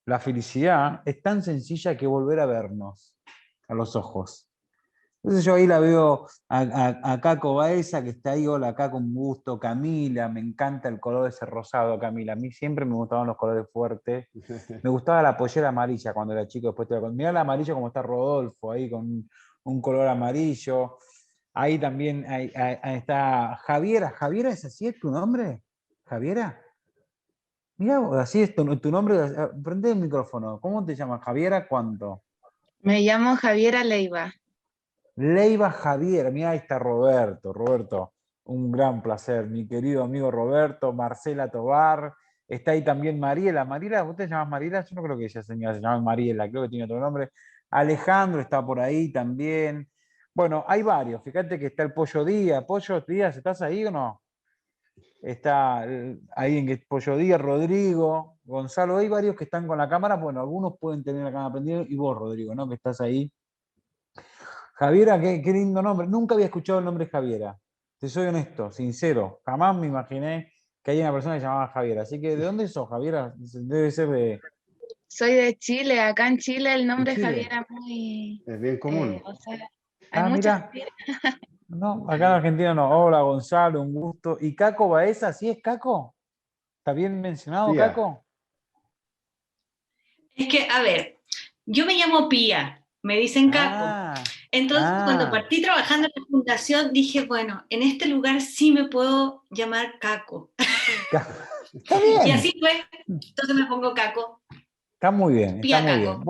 la felicidad es tan sencilla que volver a vernos a los ojos. Entonces yo ahí la veo a Caco Baeza, que está ahí, hola, acá con gusto, Camila, me encanta el color de ese rosado, Camila, a mí siempre me gustaban los colores fuertes, me gustaba la pollera amarilla cuando era chico, después mirá la amarilla como está Rodolfo, ahí con un color amarillo, ahí también ahí está Javiera, ¿Javiera es así es tu nombre? ¿Javiera? Mira, así es tu nombre, prende el micrófono, ¿cómo te llamas? ¿Javiera cuánto? Me llamo Javiera Leiva. Leiva Javier, mira, ahí está Roberto. Roberto, un gran placer. Mi querido amigo Roberto, Marcela Tobar, está ahí también Mariela. Mariela, ¿vos te llamas Mariela? Yo no creo que esa señora se llame Mariela, creo que tiene otro nombre. Alejandro está por ahí también. Bueno, hay varios. Fíjate que está el Pollo Díaz. Pollo Díaz, ¿estás ahí o no? Está ahí en Pollo Díaz, Rodrigo, Gonzalo. Hay varios que están con la cámara. Bueno, algunos pueden tener la cámara prendida. Y vos, Rodrigo, ¿no? Que estás ahí. Javiera, qué lindo nombre. Nunca había escuchado el nombre Javiera. Te soy honesto, sincero. Jamás me imaginé que haya una persona que se llamaba Javiera. Así que, ¿de dónde sos, Javiera? Debe ser de Soy de Chile. Acá en Chile el nombre Chile. Javiera es muy... Es bien común. o sea, hay Ah, muchas mira. Javieras. No, acá en Argentina no. Hola, Gonzalo, un gusto. ¿Y Caco Baeza? ¿Sí es Caco? ¿Está bien mencionado, Pía. Caco? Es que, a ver, yo me llamo Pía, me dicen Caco. Ah, Entonces, cuando ah. partí trabajando en la fundación, dije, bueno, en este lugar sí me puedo llamar Caco. Está Y bien. así fue. Entonces me pongo Caco, Está muy bien, está Pía muy bien. Caco.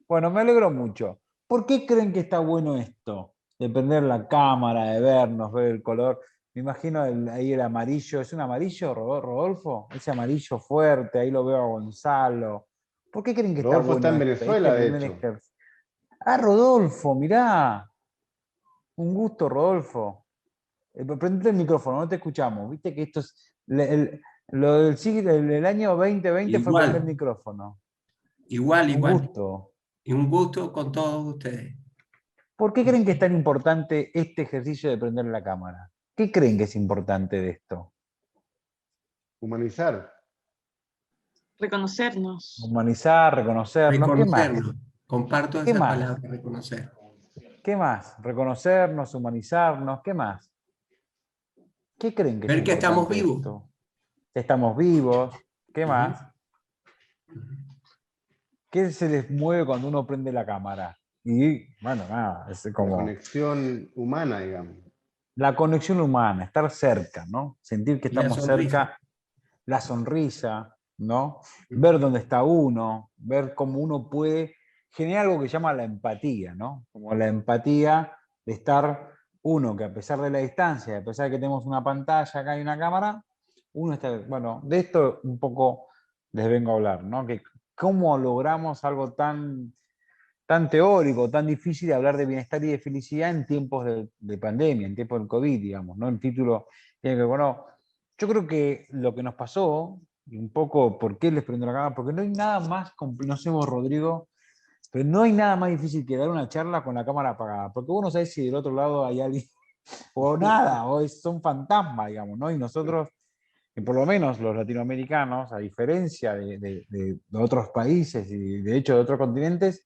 Bueno, me alegro mucho. ¿Por qué creen que está bueno esto? De prender la cámara, de vernos, ver el color. Me imagino ahí el amarillo. ¿Es un amarillo, Rodolfo? Ese amarillo fuerte, ahí lo veo a Gonzalo. ¿Por qué creen que está Rodolfo está bueno en esto? Venezuela, Este de primer hecho. ejercicio. Ah, Rodolfo, mirá. Un gusto, Rodolfo. Prendete el micrófono, no te escuchamos. Viste que esto es. Lo del el año 2020 fue prender el Igual, micrófono. igual, Un igual. gusto. Y un gusto con todos ustedes. ¿Por qué creen que es tan importante este ejercicio de prender la cámara? ¿Qué creen que es importante de esto? Humanizar. Reconocernos. Humanizar, reconocernos. ¿Qué más? Reconocernos. Comparto ¿Qué esa más? palabra, reconocer. ¿Qué más? Reconocernos, humanizarnos. ¿Qué más? ¿Qué creen que es Ver que estamos importante de vivos. esto? Estamos vivos. ¿Qué Ujú. más? ¿Qué se les mueve cuando uno prende la cámara? Y bueno, nada, es La como conexión humana, digamos. la conexión humana, estar cerca, ¿no? Sentir que Y la estamos sonrisa. cerca, la sonrisa, ¿no? Ver dónde está uno, ver cómo uno puede generar algo que se llama la empatía, ¿no? Como la empatía de estar uno, que a pesar de la distancia, a pesar de que tenemos una pantalla acá y una cámara, uno está, bueno, de esto un poco les vengo a hablar, ¿no? Que cómo logramos algo tan teórico, tan difícil de hablar de bienestar y de felicidad en tiempos de pandemia, en tiempos del COVID, digamos, ¿no? El título tiene que ver, bueno, yo creo que lo que nos pasó, y un poco por qué les prendo la cámara, porque no hay nada más, no sé vos, Rodrigo, pero no hay nada más difícil que dar una charla con la cámara apagada, porque vos no sabés si del otro lado hay alguien, o nada, son fantasmas, digamos, ¿no? Y nosotros, que por lo menos los latinoamericanos, a diferencia de otros países y de hecho de otros continentes,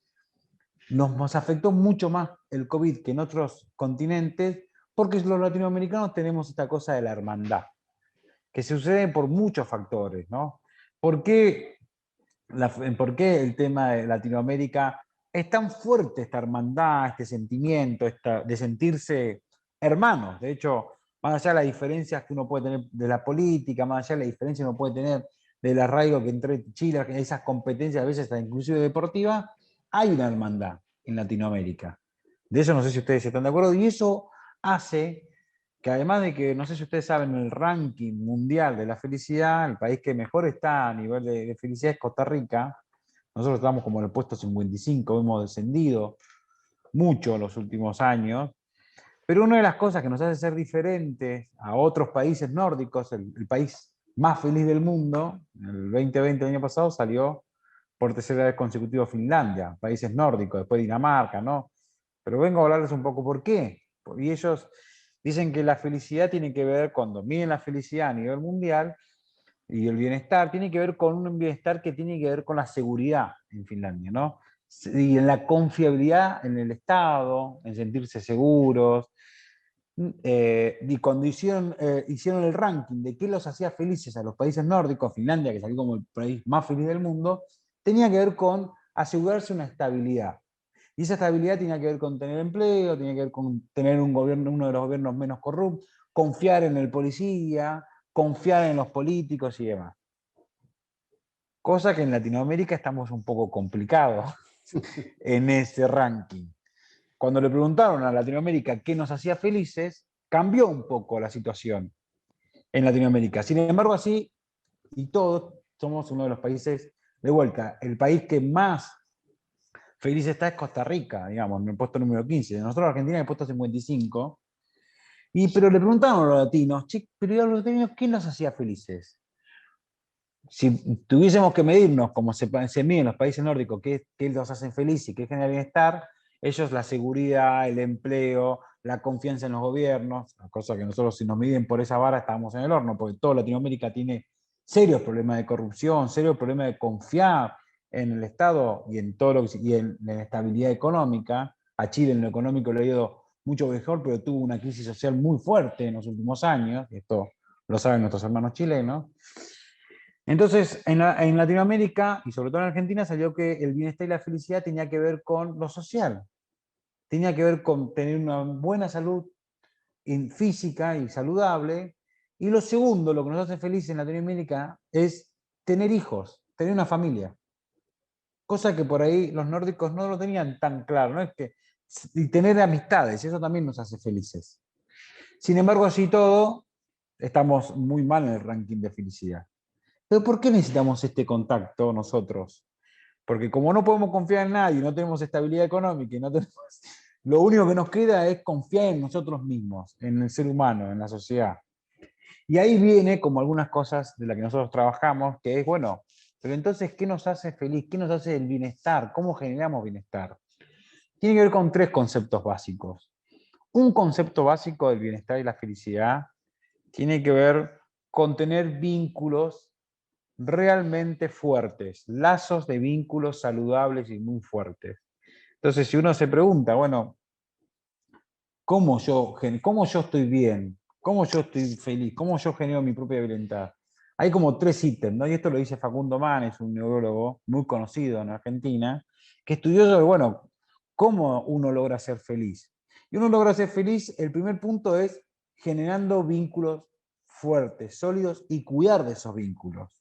nos afectó mucho más el COVID que en otros continentes, porque los latinoamericanos tenemos esta cosa de la hermandad, que sucede por muchos factores, ¿no? ¿Por qué, por qué el tema de Latinoamérica es tan fuerte esta hermandad, este sentimiento, de sentirse hermanos? De hecho, más allá de las diferencias que uno puede tener de la política, más allá de las diferencias que uno puede tener del arraigo que entre Chile, esas competencias a veces hasta inclusive deportivas, hay una hermandad en Latinoamérica. De eso no sé si ustedes están de acuerdo, y eso hace que además de que, no sé si ustedes saben, el ranking mundial de la felicidad, el país que mejor está a nivel de felicidad es Costa Rica. Nosotros estamos como en el puesto 55, hemos descendido mucho en los últimos años, pero una de las cosas que nos hace ser diferentes a otros países nórdicos, el país más feliz del mundo, en el 2020, el año pasado, salió por tercera vez consecutiva Finlandia, países nórdicos, después Dinamarca, ¿no? Pero vengo a hablarles un poco por qué. Y ellos dicen que la felicidad tiene que ver, cuando miden la felicidad a nivel mundial, y el bienestar tiene que ver con un bienestar que tiene que ver con la seguridad en Finlandia, ¿no? Y en la confiabilidad en el Estado, en sentirse seguros. Y cuando hicieron el ranking de qué los hacía felices a los países nórdicos, Finlandia, que salió como el país más feliz del mundo, tenía que ver con asegurarse una estabilidad. Y esa estabilidad tenía que ver con tener empleo, tenía que ver con tener un gobierno, uno de los gobiernos menos corruptos, confiar en el policía, confiar en los políticos y demás. Cosa que en Latinoamérica estamos un poco complicados en ese ranking. Cuando le preguntaron a Latinoamérica qué nos hacía felices, cambió un poco la situación en Latinoamérica. Sin embargo, así, y todos somos uno de los países, de vuelta, el país que más feliz está es Costa Rica, digamos, en el puesto número 15. Nosotros, Argentina, en el puesto 55. Pero le preguntaron a los latinos, che, pero a los latinos, ¿qué nos hacía felices? Si tuviésemos que medirnos como se miden los países nórdicos, qué los hacen felices y qué genera bienestar, ellos la seguridad, el empleo, la confianza en los gobiernos, cosa que nosotros si nos miden por esa vara estamos en el horno, porque toda Latinoamérica tiene serios problemas de corrupción, serios problemas de confiar en el Estado y en todo y en la estabilidad económica. A Chile en lo económico le ha ido mucho mejor, pero tuvo una crisis social muy fuerte en los últimos años, esto lo saben nuestros hermanos chilenos. Entonces, en Latinoamérica, y sobre todo en Argentina, salió que el bienestar y la felicidad tenía que ver con lo social, tenía que ver con tener una buena salud física y saludable. Y lo segundo, lo que nos hace felices en Latinoamérica, es tener hijos, tener una familia. Cosa que por ahí los nórdicos no lo tenían tan claro, ¿no? Y tener amistades, eso también nos hace felices. Sin embargo, así todo, estamos muy mal en el ranking de felicidad. Pero ¿por qué necesitamos este contacto nosotros? Porque como no podemos confiar en nadie, no tenemos estabilidad económica, y no tenemos, lo único que nos queda es confiar en nosotros mismos, en el ser humano, en la sociedad. Y ahí viene como algunas cosas de las que nosotros trabajamos, que es, bueno, pero entonces, ¿qué nos hace feliz? ¿Qué nos hace el bienestar? ¿Cómo generamos bienestar? Tiene que ver con 3 conceptos básicos. Un concepto básico del bienestar y la felicidad tiene que ver con tener vínculos realmente fuertes, lazos de vínculos saludables y muy fuertes. Entonces, si uno se pregunta, bueno, ¿cómo yo estoy bien? ¿Cómo yo estoy feliz? ¿Cómo yo genero mi propia bienestar? Hay como 3 ítems, ¿no? Y esto lo dice Facundo Manes, un neurólogo muy conocido en Argentina, que estudió sobre, bueno, cómo uno logra ser feliz. Y uno logra ser feliz, el primer punto es generando vínculos fuertes, sólidos, y cuidar de esos vínculos.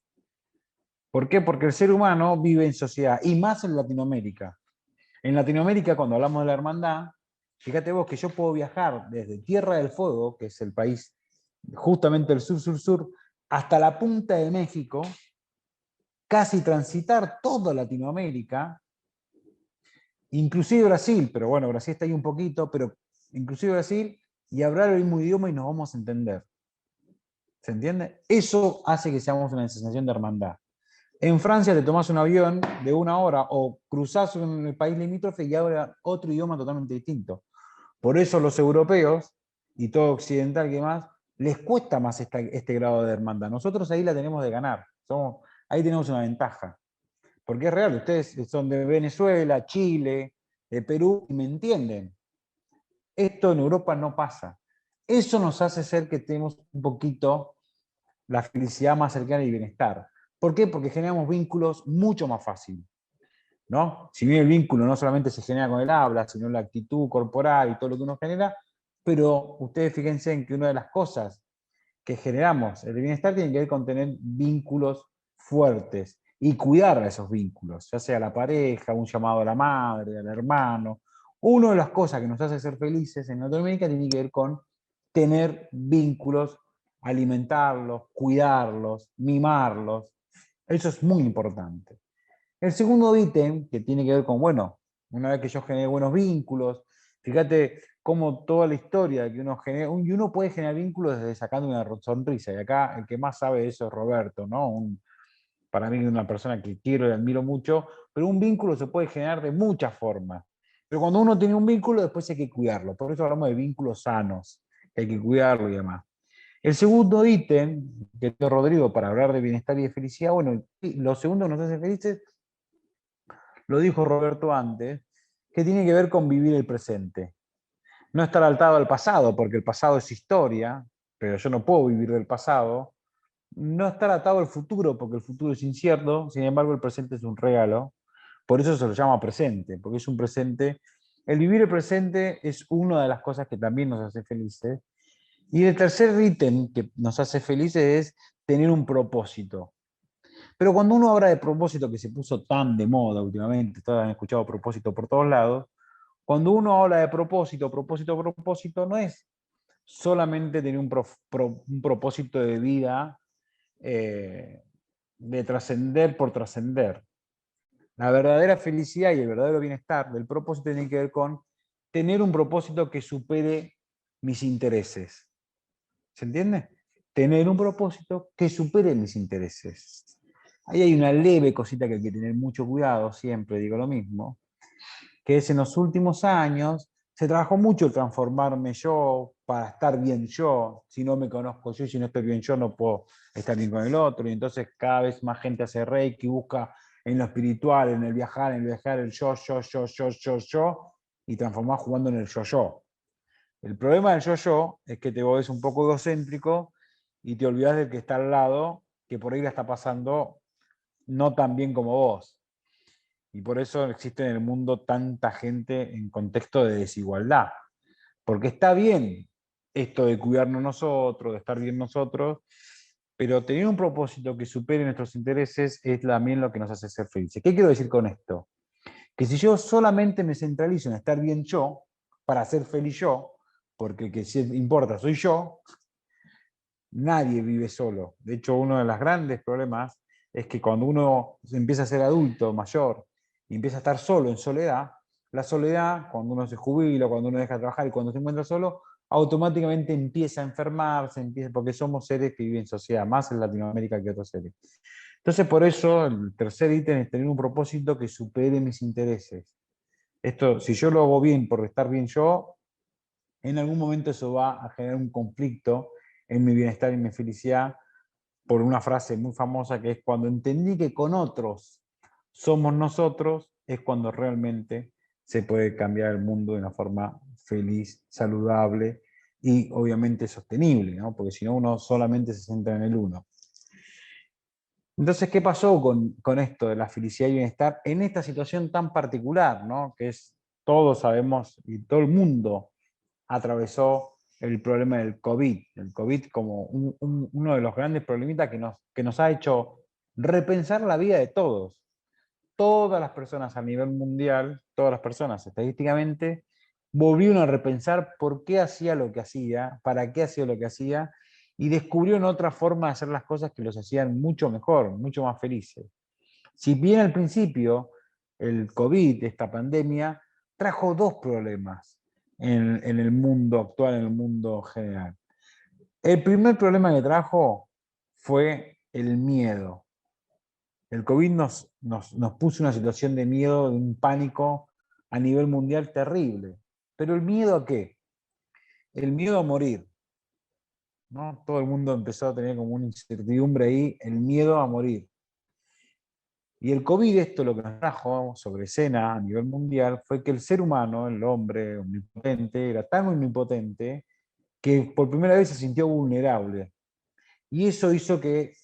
¿Por qué? Porque el ser humano vive en sociedad, y más en Latinoamérica. En Latinoamérica, cuando hablamos de la hermandad, fíjate vos que yo puedo viajar desde Tierra del Fuego, que es el país justamente el sur-sur-sur, hasta la punta de México, casi transitar toda Latinoamérica, inclusive Brasil, pero bueno, Brasil está ahí un poquito, pero inclusive Brasil, y hablar el mismo idioma y nos vamos a entender. ¿Se entiende? Eso hace que seamos una sensación de hermandad. En Francia te tomás un avión de 1 hora o cruzás en el país limítrofe y habla otro idioma totalmente distinto. Por eso los europeos y todo occidental que más, les cuesta más este grado de hermandad. Nosotros ahí la tenemos de ganar. Ahí tenemos una ventaja. Porque es real, ustedes son de Venezuela, Chile, de Perú, y me entienden. Esto en Europa no pasa. Eso nos hace ser que tenemos un poquito la felicidad más cercana y bienestar. ¿Por qué? Porque generamos vínculos mucho más fácil, ¿no? Si bien el vínculo no solamente se genera con el habla, sino la actitud corporal y todo lo que uno genera, pero ustedes fíjense en que una de las cosas que generamos el bienestar tiene que ver con tener vínculos fuertes y cuidar de esos vínculos, ya sea la pareja, un llamado a la madre, al hermano. Una de las cosas que nos hace ser felices en Latinoamérica tiene que ver con tener vínculos, alimentarlos, cuidarlos, mimarlos. Eso es muy importante. El segundo ítem, que tiene que ver con, bueno, una vez que yo generé buenos vínculos, fíjate cómo toda la historia que uno genera, y uno puede generar vínculos desde sacando una sonrisa, y acá el que más sabe de eso es Roberto, ¿no? Para mí una persona que quiero y admiro mucho, pero un vínculo se puede generar de muchas formas. Pero cuando uno tiene un vínculo, después hay que cuidarlo. Por eso hablamos de vínculos sanos, que hay que cuidarlo y demás. El segundo ítem, que tengo Rodrigo para hablar de bienestar y de felicidad, bueno, lo segundo que nos hace felices, lo dijo Roberto antes, que tiene que ver con vivir el presente. No estar atado al pasado, porque el pasado es historia, pero yo no puedo vivir del pasado. No estar atado al futuro, porque el futuro es incierto, sin embargo el presente es un regalo. Por eso se lo llama presente, porque es un presente. El vivir el presente es una de las cosas que también nos hace felices. Y el tercer ítem que nos hace felices es tener un propósito. Pero cuando uno habla de propósito, que se puso tan de moda últimamente, todos han escuchado propósito por todos lados, cuando uno habla de propósito, no es solamente tener un propósito de vida, de trascender por trascender. La verdadera felicidad y el verdadero bienestar del propósito tiene que ver con tener un propósito que supere mis intereses. ¿Se entiende? Tener un propósito que supere mis intereses. Ahí hay una leve cosita que hay que tener mucho cuidado, siempre digo lo mismo, que es en los últimos años se trabajó mucho el transformarme yo para estar bien yo. Si no me conozco yo y si no estoy bien yo, no puedo estar bien con el otro. Y entonces cada vez más gente hace reiki, busca en lo espiritual, en el viajar, el yo, y transformar jugando en el yo-yo. El problema del yo-yo es que te volvés un poco egocéntrico y te olvidás del que está al lado, que por ahí la está pasando no tan bien como vos. Y por eso existe en el mundo tanta gente en contexto de desigualdad. Porque está bien esto de cuidarnos nosotros, de estar bien nosotros, pero tener un propósito que supere nuestros intereses es también lo que nos hace ser felices. ¿Qué quiero decir con esto? Que si yo solamente me centralizo en estar bien yo, para ser feliz yo, porque el que sí importa soy yo, nadie vive solo. De hecho, uno de los grandes problemas es que cuando uno empieza a ser adulto, mayor, y empieza a estar solo, en soledad, la soledad, cuando uno se jubila, cuando uno deja de trabajar y cuando se encuentra solo, automáticamente empieza a enfermarse, porque somos seres que viven en sociedad, más en Latinoamérica que otros seres. Entonces, por eso, el tercer ítem es tener un propósito que supere mis intereses. Esto, si yo lo hago bien por estar bien yo, en algún momento eso va a generar un conflicto en mi bienestar y mi felicidad, por una frase muy famosa que es: cuando entendí que con otros somos nosotros, es cuando realmente se puede cambiar el mundo de una forma feliz, saludable y obviamente sostenible, ¿no? Porque si no, uno solamente se centra en el uno. Entonces, ¿qué pasó con esto de la felicidad y bienestar en esta situación tan particular, ¿no? Que es, todos sabemos y todo el mundo atravesó el problema del COVID. El COVID como uno de los grandes problemitas que nos ha hecho repensar la vida de todos. Todas las personas a nivel mundial, todas las personas estadísticamente, volvieron a repensar por qué hacía lo que hacía, para qué hacía lo que hacía, y descubrieron otra forma de hacer las cosas que los hacían mucho mejor, mucho más felices. Si bien al principio el COVID, esta pandemia, trajo dos problemas en el mundo actual, en el mundo general. El primer problema que trajo fue el miedo. El COVID nos puso una situación de miedo, de un pánico a nivel mundial terrible. ¿Pero el miedo a qué? El miedo a morir, ¿no? Todo el mundo empezó a tener como una incertidumbre ahí, el miedo a morir. Y el COVID, esto lo que nos trajo sobre escena a nivel mundial, fue que el ser humano, el hombre omnipotente, era tan omnipotente que por primera vez se sintió vulnerable. Y eso hizo que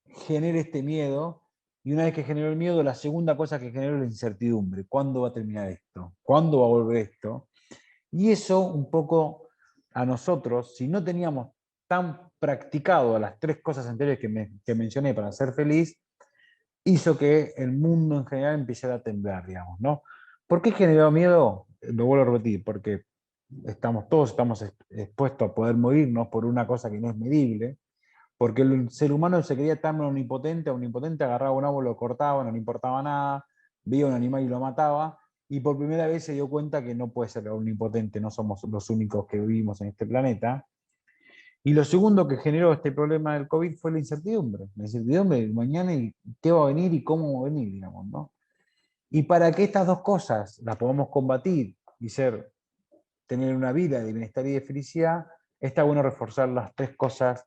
genere este miedo, y una vez que generó el miedo, la segunda cosa que generó es la incertidumbre. ¿Cuándo va a terminar esto? ¿Cuándo va a volver esto? Y eso un poco a nosotros, si no teníamos tan practicado las tres cosas anteriores que mencioné para ser feliz, hizo que el mundo en general empezara a temblar, digamos, ¿no? ¿Por qué generó miedo? Lo vuelvo a repetir, porque todos estamos expuestos a poder morirnos por una cosa que no es medible, porque el ser humano se creía tan omnipotente, agarraba un árbol, lo cortaba, no le importaba nada, veía un animal y lo mataba, y por primera vez se dio cuenta que no puede ser omnipotente, no somos los únicos que vivimos en este planeta. Y lo segundo que generó este problema del COVID fue la incertidumbre de mañana y qué va a venir y cómo va a venir, digamos, ¿no? Y para que estas dos cosas las podamos combatir y tener una vida de bienestar y de felicidad, está bueno reforzar las tres cosas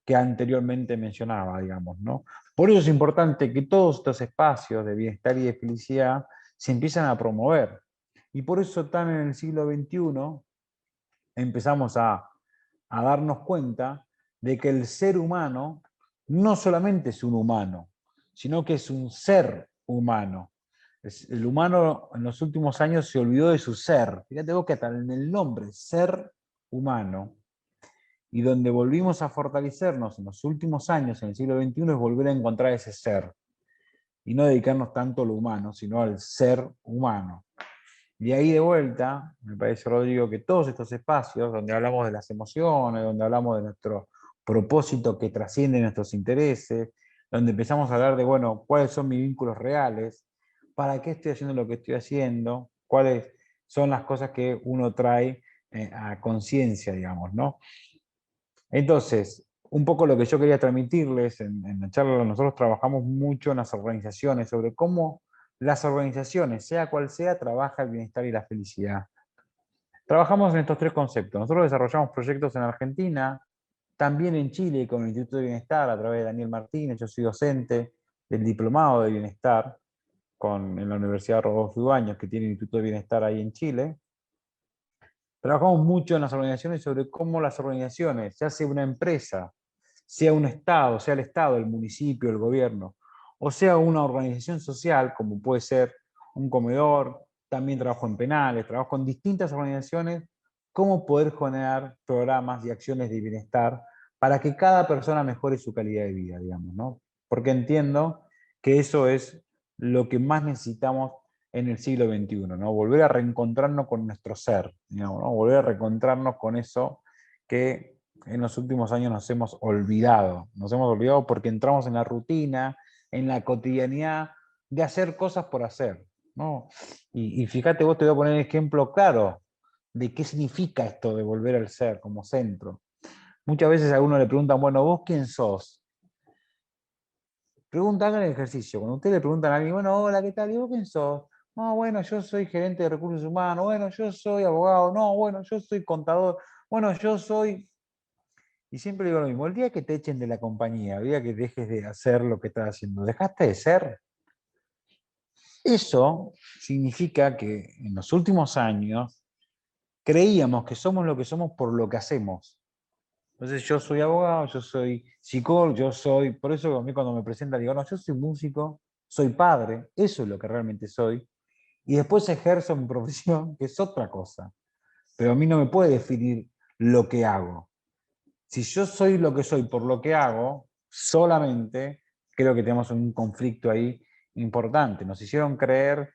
que anteriormente mencionaba, digamos, ¿no? Por eso es importante que todos estos espacios de bienestar y de felicidad se empiezan a promover. Y por eso tan en el siglo XXI empezamos a darnos cuenta de que el ser humano no solamente es un humano, sino que es un ser humano. El humano en los últimos años se olvidó de su ser. Fíjate vos que hasta en el nombre, ser humano, y donde volvimos a fortalecernos en los últimos años, en el siglo XXI, es volver a encontrar ese ser. Y no dedicarnos tanto a lo humano, sino al ser humano. Y ahí de vuelta, me parece, Rodrigo, que todos estos espacios donde hablamos de las emociones, donde hablamos de nuestro propósito que trasciende nuestros intereses, donde empezamos a hablar de, bueno, cuáles son mis vínculos reales, para qué estoy haciendo lo que estoy haciendo, cuáles son las cosas que uno trae a conciencia, digamos, ¿no? Entonces, un poco lo que yo quería transmitirles en la charla, nosotros trabajamos mucho en las organizaciones sobre cómo las organizaciones, sea cual sea, trabaja el bienestar y la felicidad. Trabajamos en estos tres conceptos. Nosotros desarrollamos proyectos en Argentina, también en Chile con el Instituto de Bienestar a través de Daniel Martínez. Yo soy docente del Diplomado de Bienestar en la Universidad Rodolfo Ibáñez, que tiene el Instituto de Bienestar ahí en Chile. trabajamos mucho en las organizaciones sobre cómo las organizaciones, ya sea una empresa, sea un Estado, sea el Estado, el municipio, el gobierno, o sea una organización social, como puede ser un comedor, también trabajo en penales, trabajo en distintas organizaciones, cómo poder generar programas y acciones de bienestar para que cada persona mejore su calidad de vida, digamos, ¿no? Porque entiendo que eso es lo que más necesitamos en el siglo XXI, ¿no? Volver a reencontrarnos con nuestro ser, digamos, ¿no? Volver a reencontrarnos con eso que en los últimos años nos hemos olvidado porque entramos en la rutina, en la cotidianidad de hacer cosas por hacer, ¿no? Y fíjate, vos te voy a poner un ejemplo claro de qué significa esto de volver al ser como centro. Muchas veces a uno le preguntan, bueno, ¿vos quién sos? Preguntan el ejercicio. Cuando ustedes le preguntan a alguien, bueno, hola, ¿qué tal? ¿Y vos quién sos? No, bueno, yo soy gerente de recursos humanos. Bueno, yo soy abogado. No, bueno, yo soy contador. Bueno, yo soy... Y siempre digo lo mismo, el día que te echen de la compañía, el día que dejes de hacer lo que estás haciendo, dejaste de ser. Eso significa que en los últimos años creíamos que somos lo que somos por lo que hacemos. Entonces yo soy abogado, yo soy psicólogo, por eso a mí cuando me presentan digo, no, yo soy músico, soy padre, eso es lo que realmente soy, y después ejerzo mi profesión, que es otra cosa, pero a mí no me puede definir lo que hago. Si yo soy lo que soy por lo que hago, solamente creo que tenemos un conflicto ahí importante. Nos hicieron creer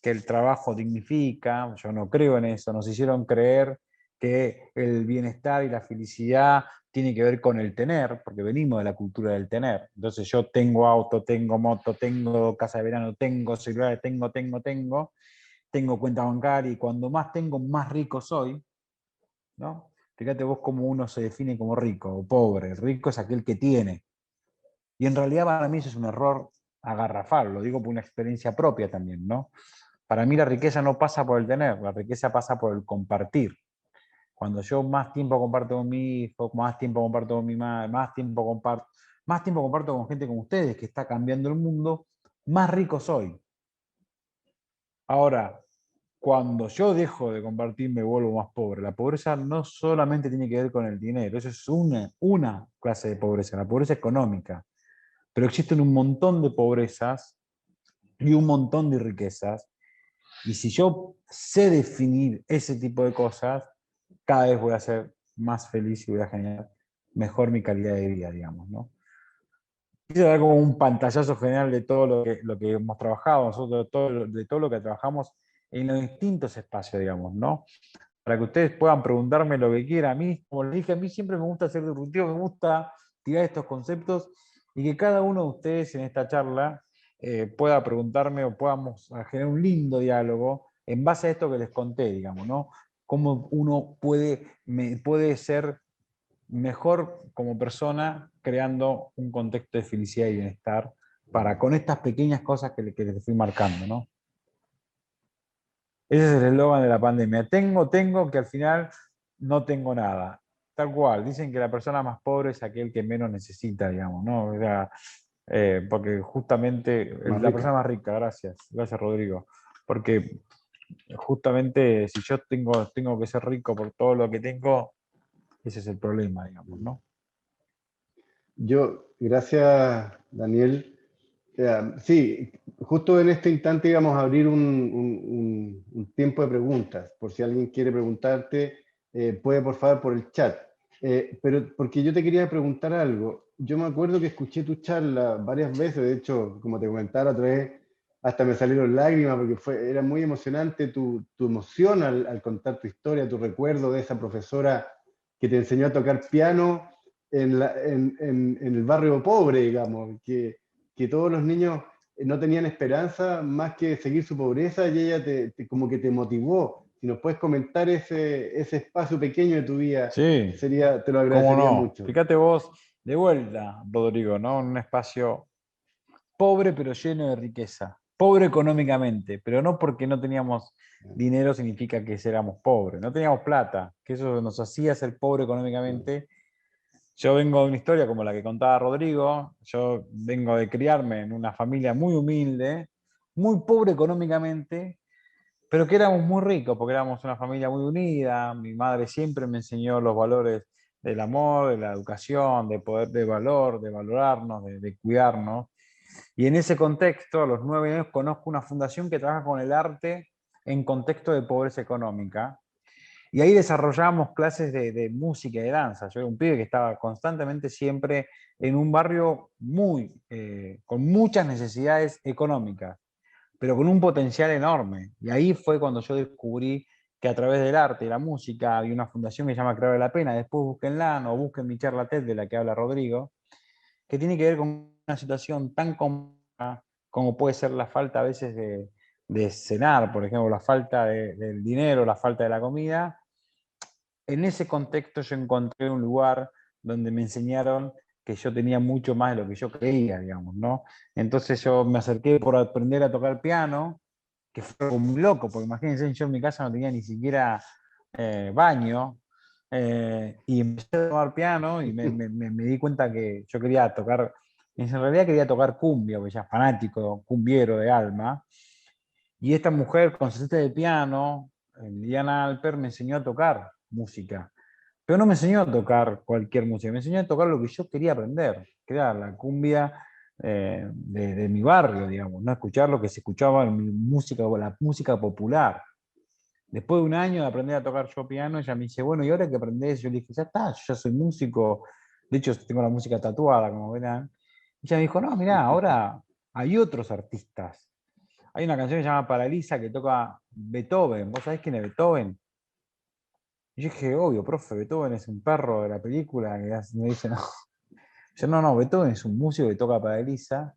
que el trabajo dignifica, yo no creo en eso, nos hicieron creer que el bienestar y la felicidad tiene que ver con el tener, porque venimos de la cultura del tener. Entonces yo tengo auto, tengo moto, tengo casa de verano, tengo celulares, tengo cuenta bancaria, y cuando más tengo, más rico soy, ¿no? Fíjate vos cómo uno se define como rico o pobre. Rico es aquel que tiene. Y en realidad para mí eso es un error agarrafal, lo digo por una experiencia propia también, ¿no? Para mí la riqueza no pasa por el tener, la riqueza pasa por el compartir. Cuando yo más tiempo comparto con mi hijo, más tiempo comparto con mi madre, más tiempo comparto con gente como ustedes, que está cambiando el mundo, más rico soy. Ahora, cuando yo dejo de compartir me vuelvo más pobre. La pobreza no solamente tiene que ver con el dinero, eso es una clase de pobreza, la pobreza económica. Pero existen un montón de pobrezas y un montón de riquezas. Y si yo sé definir ese tipo de cosas, cada vez voy a ser más feliz y voy a generar mejor mi calidad de vida, digamos, ¿no? Quiero dar como un pantallazo general de todo lo que hemos trabajado, nosotros, de todo lo que trabajamos en los distintos espacios, digamos, ¿no? Para que ustedes puedan preguntarme lo que quieran. A mí, como les dije, a mí siempre me gusta ser disruptivo, me gusta tirar estos conceptos y que cada uno de ustedes en esta charla pueda preguntarme o podamos generar un lindo diálogo en base a esto que les conté, digamos, ¿no? Cómo uno puede ser mejor como persona creando un contexto de felicidad y bienestar con estas pequeñas cosas que les fui marcando, ¿no? Ese es el eslogan de la pandemia. Tengo, que al final no tengo nada. Tal cual. Dicen que la persona más pobre es aquel que menos necesita, digamos, ¿no? O sea, porque justamente la persona más rica, gracias Rodrigo. Porque justamente si yo tengo que ser rico por todo lo que tengo, ese es el problema, digamos, ¿no? Gracias, Daniel. Sí, justo en este instante íbamos a abrir un tiempo de preguntas. Por si alguien quiere preguntarte, puede por favor por el chat. Pero porque yo te quería preguntar algo. Yo me acuerdo que escuché tu charla varias veces, de hecho, como te comentaba otra vez, hasta me salieron lágrimas porque era muy emocionante tu emoción al contar tu historia, tu recuerdo de esa profesora que te enseñó a tocar piano en el barrio pobre, digamos, que todos los niños no tenían esperanza más que seguir su pobreza y ella como que te motivó. Si nos puedes comentar ese espacio pequeño de tu vida, Sí, te lo cómo agradecería no. mucho. Fíjate vos, de vuelta, Rodrigo, ¿no? En un espacio pobre pero lleno de riqueza. Pobre económicamente, pero no porque no teníamos dinero significa que éramos pobres. No teníamos plata, que eso nos hacía ser pobre económicamente. Yo vengo de una historia como la que contaba Rodrigo. Yo vengo de criarme en una familia muy humilde, muy pobre económicamente, pero que éramos muy ricos, porque éramos una familia muy unida. Mi madre siempre me enseñó los valores del amor, de la educación, de poder, de valor, de valorarnos, de cuidarnos. Y en ese contexto, a los 9 años, conozco una fundación que trabaja con el arte en contexto de pobreza económica. Y ahí desarrollábamos clases de música y de danza. Yo era un pibe que estaba constantemente siempre en un barrio con muchas necesidades económicas, pero con un potencial enorme. Y ahí fue cuando yo descubrí que a través del arte y la música había una fundación que se llama Creo de la Pena. Después búsquenla o busquen mi charla TED de la que habla Rodrigo, que tiene que ver con una situación tan compleja como puede ser la falta a veces de cenar, por ejemplo, la falta del dinero, la falta de la comida. En ese contexto yo encontré un lugar donde me enseñaron que yo tenía mucho más de lo que yo creía, digamos, ¿no? Entonces yo me acerqué por aprender a tocar piano, que fue como muy loco, porque imagínense, yo en mi casa no tenía ni siquiera baño, y empecé a tocar piano y me di cuenta que yo quería tocar, en realidad quería tocar cumbia, porque ya es fanático, cumbiero de alma, y esta mujer concertista de piano, Liliana Alper, me enseñó a tocar música. Pero no me enseñó a tocar cualquier música, me enseñó a tocar lo que yo quería aprender, que era la cumbia de mi barrio, digamos, no escuchar lo que se escuchaba en mi música, la música popular. Después de un año de aprender a tocar yo piano, ella me dice, bueno, ¿y ahora que aprendés? Yo le dije, ya está, yo ya soy músico, de hecho tengo la música tatuada, como verán. Y ella me dijo, no, mirá, ahora hay otros artistas. Hay una canción que se llama Paralisa que toca Beethoven. ¿Vos sabés quién es Beethoven? Y yo dije, obvio, profe, Beethoven es un perro de la película. Y me dice, no. Yo, no, Beethoven es un músico que toca Paralisa.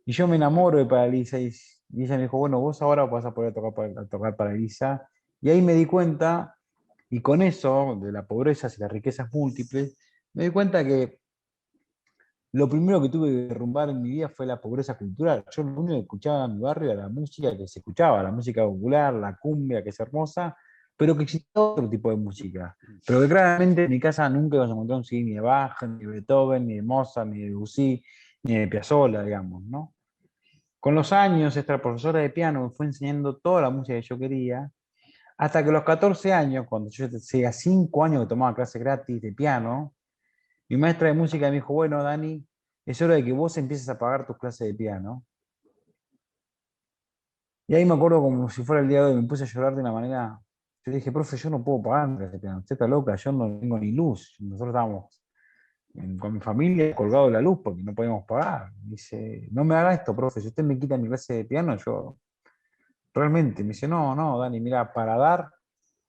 Y yo me enamoro de Paralisa. Y ella me dijo, bueno, vos ahora vas a poder tocar Paralisa. Y ahí me di cuenta, y con eso, de la pobreza y las riquezas múltiples, me di cuenta que lo primero que tuve que derrumbar en mi vida fue la pobreza cultural. Yo lo único que escuchaba en mi barrio era la música que se escuchaba, la música popular, la cumbia, que es hermosa, pero que existía otro tipo de música. Pero que claramente en mi casa nunca ibas a encontrar un CD ni de Bach, ni de Beethoven, ni de Mozart, ni de Debussy, ni de Piazzolla, digamos, ¿no? Con los años, esta profesora de piano me fue enseñando toda la música que yo quería, hasta que a los 14 años, cuando yo hacía 5 años que tomaba clases gratis de piano, mi maestra de música me dijo, bueno, Dani, es hora de que vos empieces a pagar tus clases de piano. Y ahí me acuerdo como si fuera el día de hoy, me puse a llorar de una manera. Yo dije, profe, yo no puedo pagar clases de piano, usted está loca, yo no tengo ni luz. Nosotros estábamos con mi familia colgado de la luz porque no podíamos pagar. Me dice, no me haga esto, profe, si usted me quita mi clase de piano, yo realmente. Me dice, no, Dani, mira, para dar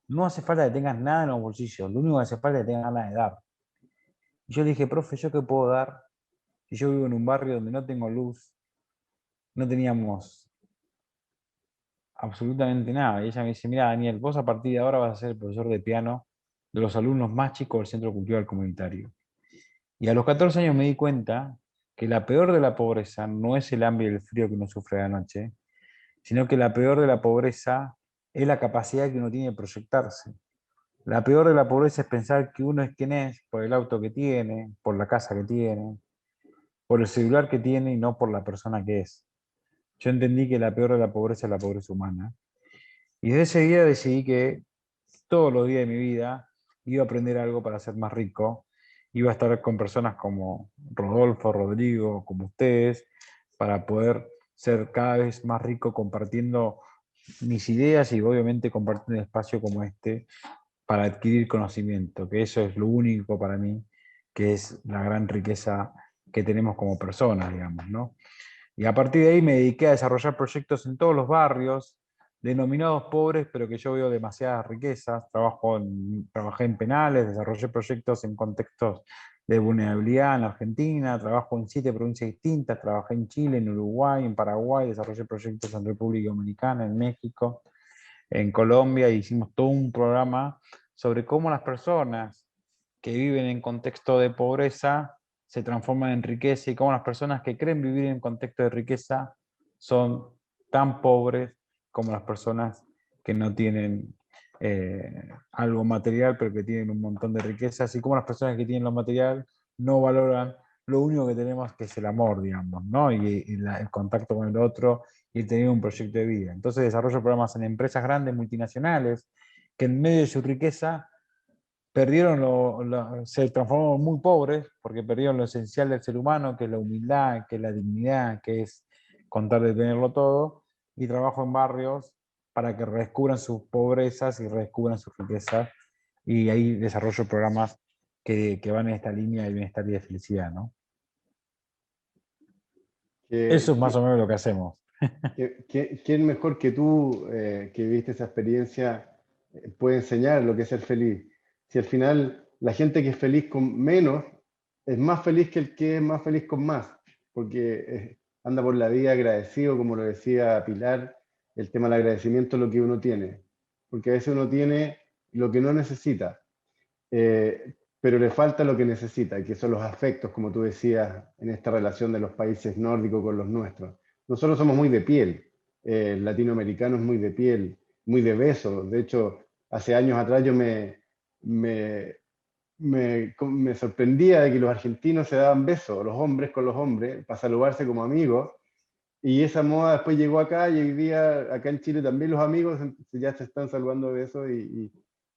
no hace falta que tengas nada en los bolsillos, lo único que hace falta es que tengas ganas de dar. Y yo le dije, profe, ¿yo qué puedo dar? Si yo vivo en un barrio donde no tengo luz, no teníamos absolutamente nada. Y ella me dice, mira, Daniel, vos a partir de ahora vas a ser el profesor de piano de los alumnos más chicos del Centro Cultural Comunitario. Y a los 14 años me di cuenta que la peor de la pobreza no es el hambre y el frío que uno sufre de la noche, sino que la peor de la pobreza es la capacidad que uno tiene de proyectarse. La peor de la pobreza es pensar que uno es quien es por el auto que tiene, por la casa que tiene, por el celular que tiene y no por la persona que es. Yo entendí que la peor de la pobreza es la pobreza humana. Y desde ese día decidí que todos los días de mi vida iba a aprender algo para ser más rico. Iba a estar con personas como Rodolfo, Rodrigo, como ustedes, para poder ser cada vez más rico compartiendo mis ideas y obviamente compartiendo un espacio como este para adquirir conocimiento, que eso es lo único para mí, que es la gran riqueza que tenemos como personas, digamos, ¿no? Y a partir de ahí me dediqué a desarrollar proyectos en todos los barrios, denominados pobres, pero que yo veo demasiadas riquezas. Trabajé en penales, desarrollé proyectos en contextos de vulnerabilidad en la Argentina, trabajo en 7 provincias distintas, trabajé en Chile, en Uruguay, en Paraguay, desarrollé proyectos en República Dominicana, en México, en Colombia, e hicimos todo un programa sobre cómo las personas que viven en contexto de pobreza se transforman en riqueza y cómo las personas que creen vivir en contexto de riqueza son tan pobres como las personas que no tienen algo material pero que tienen un montón de riquezas, y cómo las personas que tienen lo material no valoran lo único que tenemos que es el amor, digamos, ¿no? Y el contacto con el otro y el tener un proyecto de vida. Entonces desarrollo programas en empresas grandes, multinacionales, que en medio de su riqueza perdieron se transformaron muy pobres porque perdieron lo esencial del ser humano, que es la humildad, que es la dignidad, que es contar de tenerlo todo, y trabajo en barrios para que redescubran sus pobrezas y redescubran sus riquezas, y ahí desarrollo programas que van en esta línea de bienestar y de felicidad, ¿no? Eso es más o menos lo que hacemos. ¿Quién mejor que tú, que viviste esa experiencia, puede enseñar lo que es ser feliz? Si al final la gente que es feliz con menos es más feliz que el que es más feliz con más, porque anda por la vida agradecido, como lo decía Pilar, el tema del agradecimiento es lo que uno tiene, porque a veces uno tiene lo que no necesita, pero le falta lo que necesita, que son los afectos, como tú decías, en esta relación de los países nórdicos con los nuestros. Nosotros somos muy de piel, el latinoamericano es muy de piel, muy de besos. De hecho, hace años atrás yo me sorprendía de que los argentinos se daban besos, los hombres con los hombres, para saludarse como amigos. Y esa moda después llegó acá y hoy día acá en Chile también los amigos ya se están saludando de eso y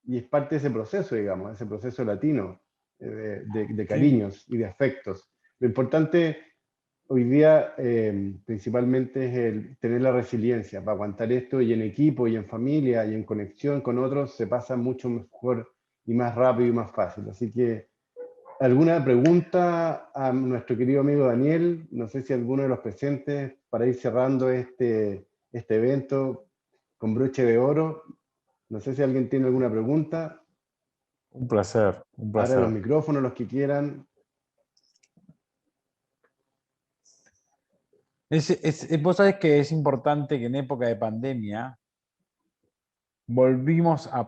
es parte de ese proceso, digamos, ese proceso latino de cariños y de afectos. Lo importante hoy día principalmente es el tener la resiliencia para aguantar esto y en equipo y en familia y en conexión con otros se pasa mucho mejor y más rápido y más fácil. Así que, ¿alguna pregunta a nuestro querido amigo Daniel? No sé si alguno de los presentes, para ir cerrando este evento con broche de oro. No sé si alguien tiene alguna pregunta. Un placer, un Ahora los placer. micrófonos, los que quieran. Vos sabés que es importante que en época de pandemia volvimos a...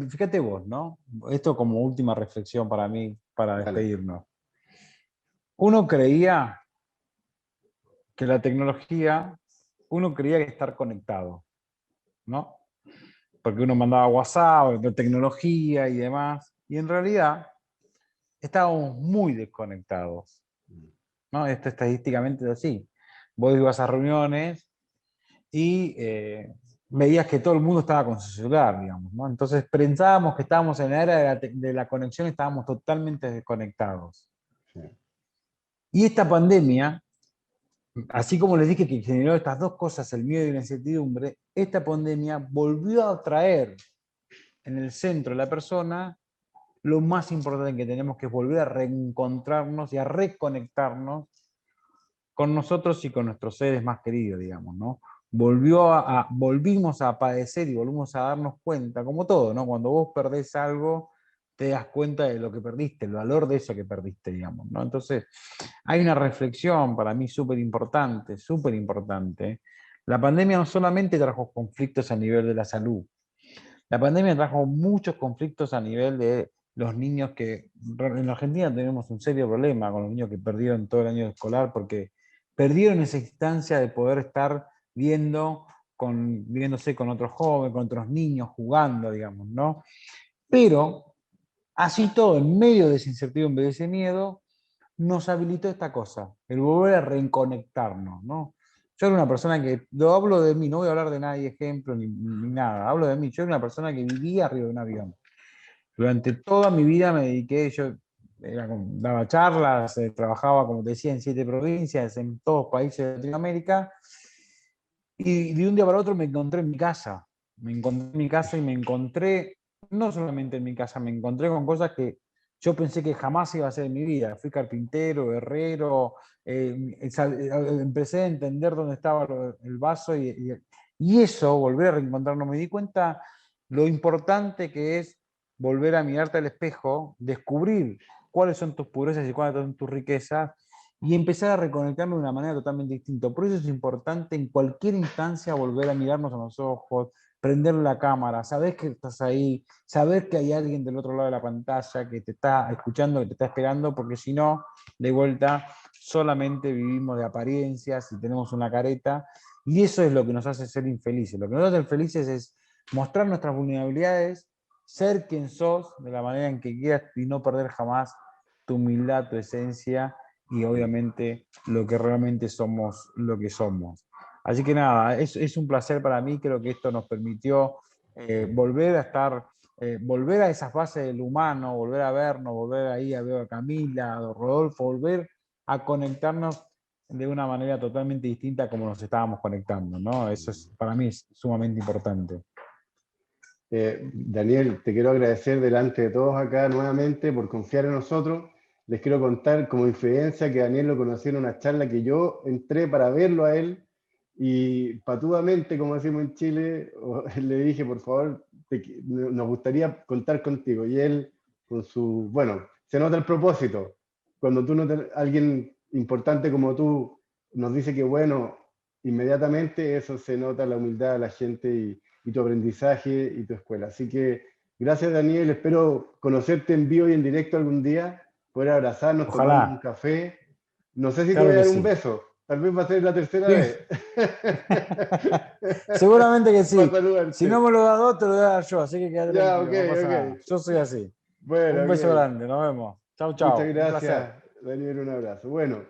Fíjate vos, ¿no? Esto como última reflexión para mí, para Dale. despedirnos. Uno creía que la tecnología, uno creía que estar conectado, ¿no? Porque uno mandaba WhatsApp, de tecnología y demás, y en realidad estábamos muy desconectados, ¿no? Esto estadísticamente es así. Vos ibas a reuniones y veías que todo el mundo estaba con su celular, digamos, ¿no? Entonces pensábamos que estábamos en la era de la conexión y estábamos totalmente desconectados. Sí. Y esta pandemia, así como les dije que generó estas dos cosas, el miedo y la incertidumbre, esta pandemia volvió a traer en el centro de la persona lo más importante que tenemos, que es volver a reencontrarnos y a reconectarnos con nosotros y con nuestros seres más queridos, digamos, ¿no? Volvimos a padecer y volvimos a darnos cuenta, como todo, ¿no? Cuando vos perdés algo, te das cuenta de lo que perdiste, el valor de eso que perdiste, digamos, ¿no? Entonces, hay una reflexión para mí súper importante, súper importante. La pandemia no solamente trajo conflictos a nivel de la salud, la pandemia trajo muchos conflictos a nivel de los niños que, en Argentina tenemos un serio problema con los niños que perdieron todo el año escolar porque perdieron esa instancia de poder estar viéndose con otros jóvenes, con otros niños, jugando, digamos, ¿no? Pero, así todo, en medio de esa incertidumbre, de ese miedo, nos habilitó esta cosa, el volver a reconectarnos, ¿no? Yo era una persona que, lo hablo de mí, no voy a hablar de nadie, ejemplo, ni nada, hablo de mí. Yo era una persona que vivía arriba de un avión. Durante toda mi vida me dediqué, daba charlas, trabajaba, como te decía, en 7 provincias, en todos países de Latinoamérica, y de un día para otro me encontré en mi casa. Me encontré en mi casa y me encontré, no solamente en mi casa, me encontré con cosas que yo pensé que jamás iba a hacer en mi vida. Fui carpintero, herrero, empecé a entender dónde estaba el vaso y eso, volver a reencontrarnos, me di cuenta lo importante que es volver a mirarte al espejo, descubrir cuáles son tus purezas y cuáles son tus riquezas y empezar a reconectarnos de una manera totalmente distinta. Por eso es importante en cualquier instancia volver a mirarnos a los ojos, prender la cámara, saber que estás ahí, saber que hay alguien del otro lado de la pantalla que te está escuchando, que te está esperando, porque si no, de vuelta, solamente vivimos de apariencias y tenemos una careta, y eso es lo que nos hace ser infelices. Lo que nos hace felices es mostrar nuestras vulnerabilidades, ser quien sos de la manera en que quieras y no perder jamás tu humildad, tu esencia y obviamente lo que realmente somos, lo que somos. Así que nada, es un placer para mí, creo que esto nos permitió volver a estar, volver a esas bases del humano, volver a vernos, volver ahí a ver a Camila, a Rodolfo, volver a conectarnos de una manera totalmente distinta a como nos estábamos conectando, ¿no? Eso es, para mí es sumamente importante. Daniel, te quiero agradecer delante de todos acá nuevamente por confiar en nosotros. Les quiero contar como infidencia que Daniel lo conocí en una charla que yo entré para verlo a él y patudamente, como decimos en Chile, le dije, por favor, nos gustaría contar contigo. Y él, con su, bueno, se nota el propósito. Cuando tú notas, alguien importante como tú nos dice que bueno, inmediatamente eso se nota la humildad de la gente y tu aprendizaje y tu escuela. Así que gracias, Daniel. Espero conocerte en vivo y en directo algún día, poder abrazarnos, Ojalá. tomar un café. No sé si Claro te voy a que dar un sí. beso. Tal vez va a ser la tercera Sí. vez. Seguramente que sí. Para saludarte. Si no me lo das vos, te lo voy a dar yo, así que quédate Ya, tranquilo, no pasa ok. nada. Yo soy así. Bueno, Un beso ok. grande, nos vemos. Chau, chau. Muchas Un placer. gracias, Daniel. Un abrazo. Bueno,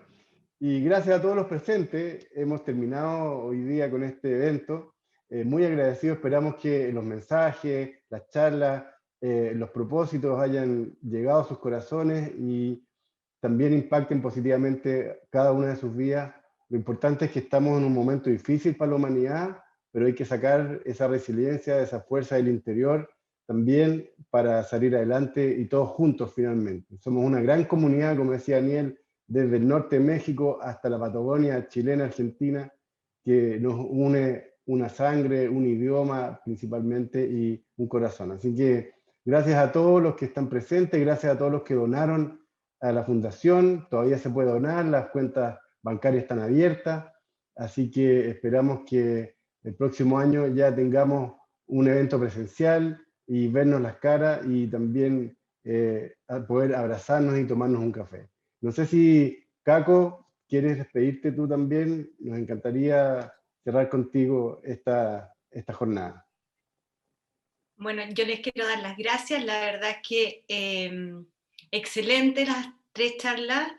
y gracias a todos los presentes. Hemos terminado hoy día con este evento. Muy agradecido. Esperamos que los mensajes, las charlas, los propósitos hayan llegado a sus corazones y también impacten positivamente cada una de sus vidas. Lo importante es que estamos en un momento difícil para la humanidad, pero hay que sacar esa resiliencia, esa fuerza del interior también para salir adelante y todos juntos finalmente. Somos una gran comunidad, como decía Daniel, desde el norte de México hasta la Patagonia chilena, argentina, que nos une una sangre, un idioma principalmente y un corazón. Así que gracias a todos los que están presentes, gracias a todos los que donaron a la fundación. Todavía se puede donar, las cuentas bancarias están abiertas, así que esperamos que el próximo año ya tengamos un evento presencial y vernos las caras y también poder abrazarnos y tomarnos un café. No sé si, Caco, quieres despedirte tú también. Nos encantaría cerrar contigo esta jornada. Bueno, yo les quiero dar las gracias. La verdad es que excelente las 3 charlas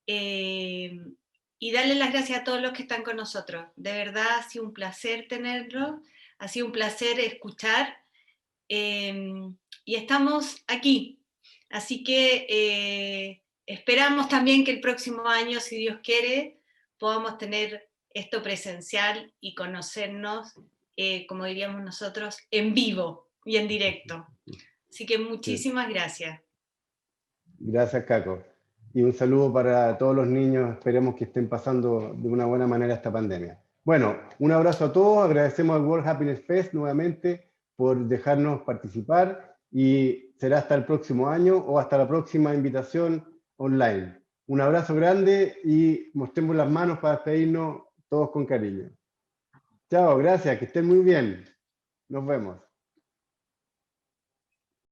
y darle las gracias a todos los que están con nosotros. De verdad ha sido un placer tenerlos, ha sido un placer escuchar y estamos aquí. Así que esperamos también que el próximo año, si Dios quiere, podamos tener esto presencial y conocernos, como diríamos nosotros, en vivo y en directo. Así que muchísimas gracias. Gracias, Caco. Y un saludo para todos los niños. Esperemos que estén pasando de una buena manera esta pandemia. Bueno, un abrazo a todos. Agradecemos al World Happiness Fest nuevamente por dejarnos participar y será hasta el próximo año o hasta la próxima invitación online. Un abrazo grande y mostremos las manos para despedirnos todos con cariño. Chao, gracias, que estén muy bien. Nos vemos.